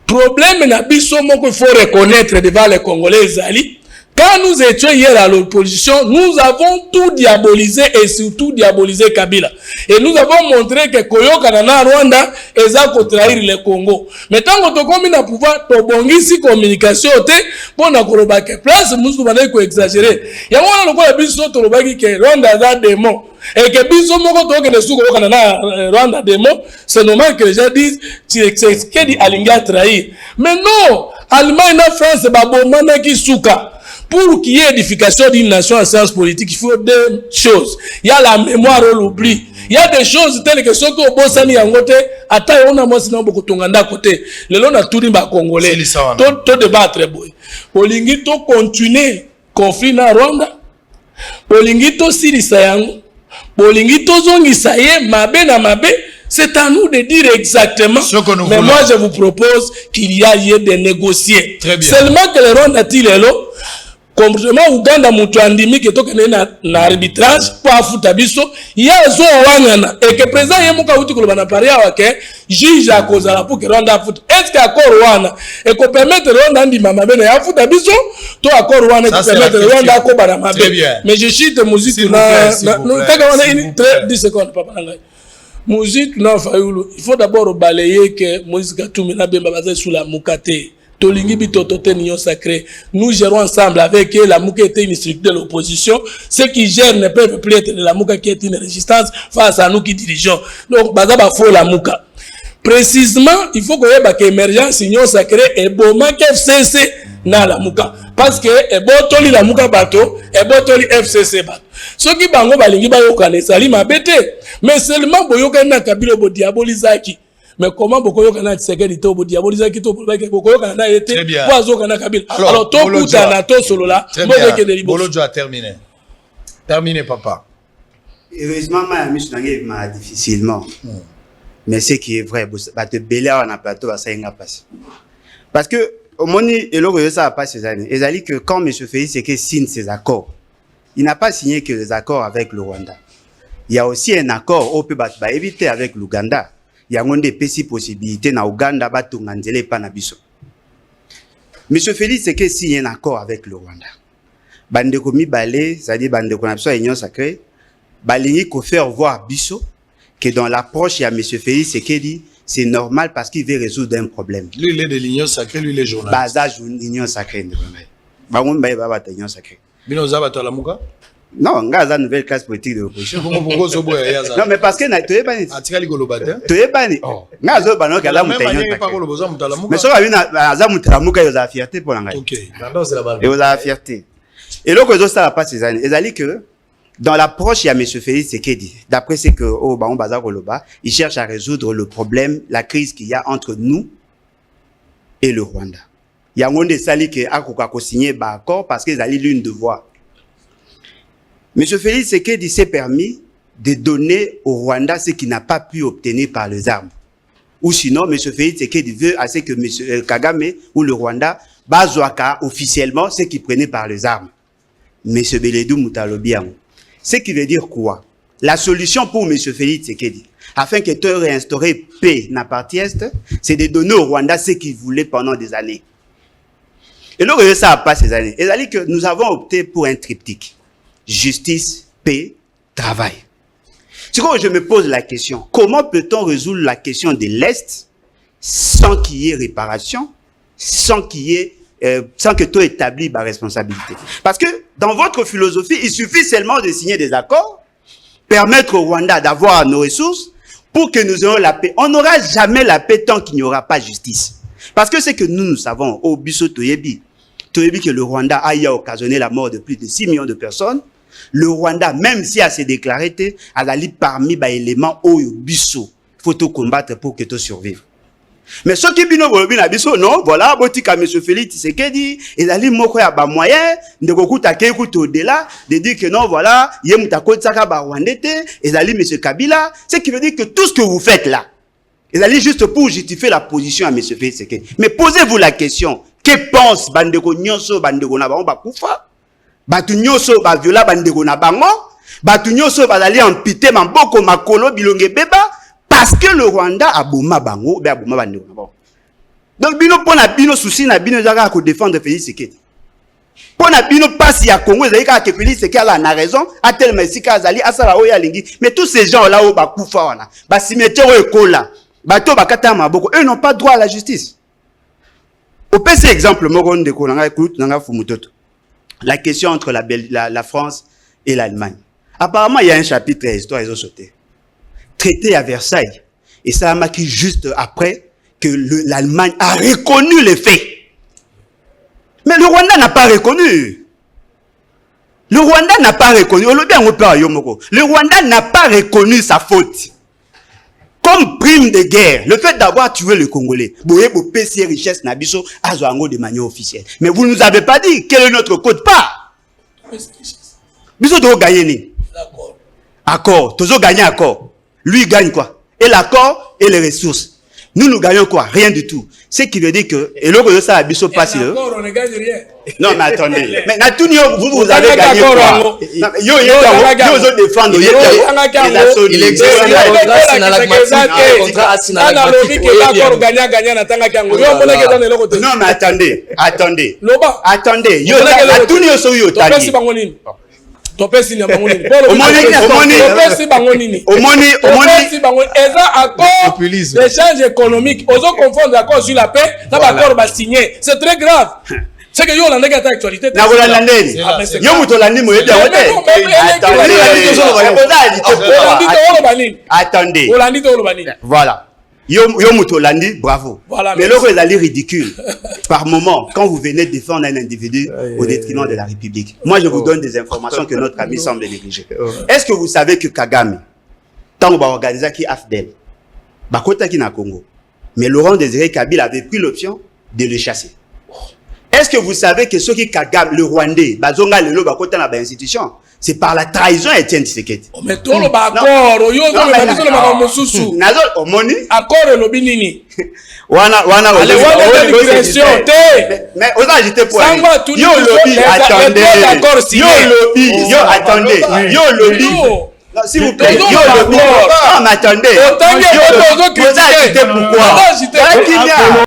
O: Problème na biso moko il faut reconnaître devant les Congolais Ali. Quand nous étions hier à l'opposition, nous avons tout diabolisé et surtout diabolisé Kabila. Et nous avons montré que Koyoka na Rwanda ezako trahir le Congo. Mais tant que tu comme na pouvoir tobongisi communication te pour na koloba ke place musu bana ko exagérer. Ya wana lokola biso to lobaki ke Rwanda za démon. Et que biso moko to ke nesuko yoka na Rwanda démon, c'est normal que les gens disent que dit alinga trahir. Mais non, Allemagne na France babomana ki suka. Pour qu'il y ait édification d'une nation en sciences politiques, il faut deux choses. Il y a la mémoire ou l'oubli. Il y a des choses telles que ce que au Bosani en côté, attends, on a moi sinon beaucoup tonganda côté. Le long a tout dit bas congolais. Tout débattre boy. Polingi to continuer conflit na Rwanda. Polingi to silisa yango. Polingi to zongi saye mabe na mabe. C'est à nous de dire exactement. Mais moi je vous propose qu'il y a lieu de négocier. Seulement que le Rwanda a-t-il comportement Uganda mutu andimi ke toke na arbitrage pour afuta biso ya zo wangana et que président yemuka uti koloba na paria wake juge a kozala pour que Rwanda afuta. Est-ce que accord wana et ko permettre Rwanda ndima mabe na afuta biso to accord wana ko permettre Rwanda ko bana mabe. Mais je chite musique na taka wana une 10 secondes papa ngai. Musique na fayulu il faut d'abord balayer que Moïse Katumbi na bemba basé sous la mukate. Tolingi bitotote nion sacré. Nous gérons ensemble avec la Mouka était une structure de l'opposition. Ceux qui gèrent ne peuvent plus être de la Mouka qui est une résistance face à nous qui dirigeons. Donc, bazaba faut la Mouka. Précisément, il faut qu'on ait une émergence union sacrée et bon FCC na la Mouka. Parce que et botoli la Mouka bateau et botoli FCC bateau. Ceux qui bango balingi ba yokane sali mabete. Mais seulement boyoka na kabilo bo diabolisaki. Mais comment beaucoup de gens qui sont au diaboliser qui sont beaucoup de gens été oiseaux kana Kabila. Alors tout tout à to solo là
C: Bolojo a terminé. Terminé papa.
M: Heureusement m'a difficilement. Mais ce qui est vrai bah te belé on a plateau va ça passe. Parce que au moni et le ça pas ces années. Et ça dit que quand monsieur Félix Tshisekedi signe ses accords, il n'a pas signé que les accords avec le Rwanda. Il y a aussi un accord au peut éviter avec l'Ouganda. Il y a des possibilités na Ouganda batunga nzele pa na biso. Monsieur Félix Tshisekedi signe un accord avec le Rwanda. Bande ko mibale, c'est-à-dire bande ko na biso union sacrée, balingi ko faire voir biso que dans l'approche il y a monsieur Félix Tshisekedi, c'est normal parce qu'il veut résoudre un problème.
C: Lui il est de l'union sacrée, lui il est journaliste.
M: Bazage l'union sacrée de Rwanda. Ba ngomba ba ba union sacrée.
C: Bino za bato la muka?
M: Non, ngaza nouvelle classe politique de l'opposition. Non, mais parce que na toye bani.
C: Atikali golobate.
M: Toye bani. Ngazo bano kala mutenyo. Mais so ba bina aza mutalamuka yo za fierté pour ngai.
C: OK. Maintenant c'est la balle.
M: Et yo za fierté. Et donc zo ça pas ces années. Ezali que dans l'approche il y a monsieur Félix Tshisekedi. D'après c'est que au Baron Bazar Koloba, il cherche à résoudre le problème, la crise qu'il y a entre nous et le Rwanda. Il y a monde sali que akoka ko signer ba accord parce que ezali l'une de voix. Monsieur Félix Tshisekedi s'est permis de donner au Rwanda ce qu'il n'a pas pu obtenir par les armes. Ou sinon, monsieur Félix Tshisekedi veut assez que monsieur Kagame ou le Rwanda bazouaka officiellement ce qu'il prenait par les armes. M. Beledou Moutalobiang. Ce qui veut dire quoi? La solution pour M. Félix Tshisekedi, afin que tu réinstaurer paix dans la partie Est, c'est de donner au Rwanda ce qu'il voulait pendant des années. Et donc, ça n'a pas ces années. Et c'est-à-dire que nous avons opté pour un triptyque. Justice, paix, travail. C'est quand je me pose la question, comment peut-on résoudre la question de l'Est sans qu'il y ait réparation, sans que tout établi ma responsabilité? Parce que dans votre philosophie, il suffit seulement de signer des accords, permettre au Rwanda d'avoir nos ressources pour que nous ayons la paix. On n'aura jamais la paix tant qu'il n'y aura pas justice. Parce que c'est que nous savons, au Bisso Toyebi, que le Rwanda a occasionné la mort de plus de 6 millions de personnes. Le Rwanda, même si a s'est déclaré, a allé parmi les éléments au Bisso. Il faut tout combattre pour que tout survive. Mais ceux qui bino na biso non, voilà, botika M. Félix Tshisekedi, il a dit moko ya ba moyen de kokuta ke kuto au-delà de dire que non, voilà, yé mutako tsaka ba Rwandete, il a dit M. Kabila, ce qui veut dire que tout ce que vous faites là, il a dit juste pour justifier la position à M. Félix Tshisekedi. Mais posez-vous la question, que pense bandeko nyonso bandeko na bango bakufa? Batu nyonso ba viola bandeko na bango, batu nyonso bazali ampité maboko makolo bilonge beba. Parce que le Rwanda a bouma bango, a bouma bandeko na bango. Donc bino pona bino souci na bino zaka ko défendre Félix Tshisekedi. Pona bino passe ya Congo zaka que Félix Tshisekedi a raison, a tellement sika azali asala oya lingi. Mais tous ces gens là au bakufa wana, ba cimetière o ekola, bato bakata maboko, eux n'ont pas droit à la justice. Au PC exemple moko ndeko nanga écoute nanga fumutoto. La question entre la France et l'Allemagne. Apparemment il y a un chapitre histoire ils ont sauté. Traité à Versailles. Et ça a marqué juste après que l'Allemagne a reconnu les faits. Mais le Rwanda n'a pas reconnu. Le Rwanda n'a pas reconnu. Le Rwanda n'a pas reconnu sa faute. Comme prime de guerre, le fait d'avoir tué le Congolais, vous payez richesse Nabiso de manière officielle. Mais vous ne nous avez pas dit quel est notre code part. Biso doit gagner. D'accord. Accord. Tozo gagner accord. Lui gagne quoi? Et l'accord et les ressources. Nous gagnons quoi? Rien du tout. Ce qui veut dire que, et là, ça a biso pas
O: on ne gagne rien.
M: Non, mais attendez. Mais vous avez gagné quoi? Yo, défendre. Il existe non, mais attendez.
O: Topesi na bango nini? Topesi bango nini? Topesi bango eza accord d'échange économique. Ozo confondre accord sur la paix, na accord ba signé. C'est très grave. C'est que yo Hollandais qui a actualité.
M: Na Hollandais. Yo muto Hollandais mo yeba wote. Attendez.
O: Hollandais to Hollandais.
M: Voilà. Yo Moutolandi, bravo. Voilà, mais l'autre est ridicule. Par moment, quand vous venez défendre un individu au détriment de la République. Moi, je vous donne des informations que notre ami semble négliger. Est-ce que vous savez que Kagame, tant qu'on va organiser qui AFDEL, Bakota qui na Congo, mais Laurent Désiré Kabila avait pris l'option de le chasser. Est-ce que vous savez que ceux qui Kagame, le Rwandais, Bazonga Lelo Bakota na ba institution, c'est par la trahison Etienne Tshisekedi.
O: Mais tout le accord, yo zo le biso le makambo susu.
M: Nazo omoni
O: accord le lobinini.
M: Wana
O: immigration te.
M: Mais on a agité pour yo lobby attendez. Yo lobby, yo attendez. Yo lobby. S'il vous plaît, yo lobby. Non, mais attendez. Vous agité pourquoi?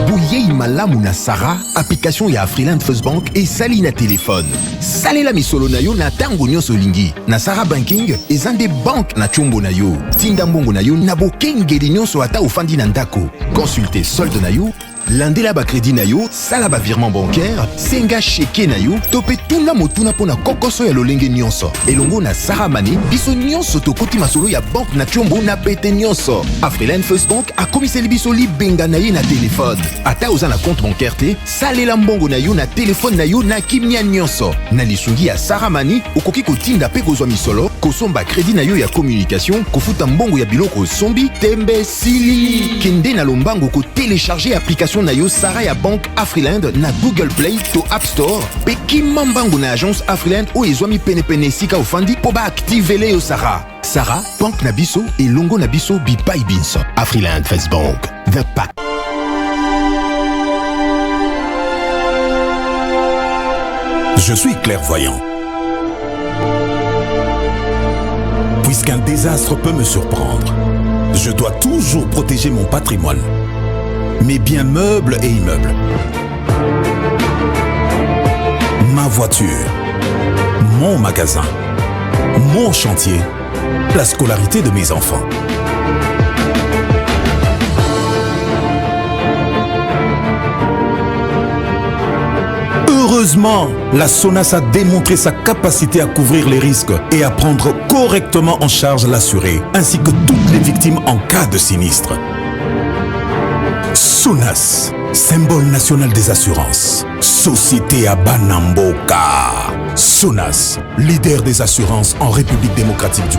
A: Bouyei malamu na Sarah, application ya Afriland First Bank et sali na téléphone. Salela misolo na yo na tango nyonso lingi. Na Sarah Banking, ezande bank na chombo na yo. Tinda mbongo na yo na bokengeli nyonso ata ofandi na ndako. Consultez solde na yo, landela ba crédit na yo, sala ba virement bancaire, senga cheke na yo, tope tuna motuna pona kokoso ya lolenge nyonso. Elongo na Sarah Money, biso nyonso tokoti masolo ya bank na chombo na pete nyonso. Afriland First Bank a komiseli biso libenga na ye na téléphone. Ata oza na compte bancaire te, salela mbongo na yo na téléphone na yo na kimia nyonso. Na lisungi ya Sarah Money, okoki kotinda pe kozwa misolo, kosomba crédit na yo ya communication, kofuta mbongo ya biloko sombi, tembe sili. Kende na lombango ko télécharger application na yo Sarah ya Bank Afriland na Google Play to App Store. Pe kimambango na agence Afriland o ezwami pene sika ofandi po ba activele yo Sarah. Sarah, Bank na biso et longo na biso bipai binso. Afriland First Bank, the pack.
B: je suis clairvoyant. Puisqu'un désastre peut me surprendre, je dois toujours protéger mon patrimoine, mes biens meubles et immeubles, ma voiture, mon magasin, mon chantier, la scolarité de mes enfants. Heureusement, la SONAS a démontré sa capacité à couvrir les risques et à prendre correctement en charge l'assuré, ainsi que toutes les victimes en cas de sinistre. SONAS, symbole national des assurances. Société à Banamboka. SONAS, leader des assurances en République démocratique du Congo.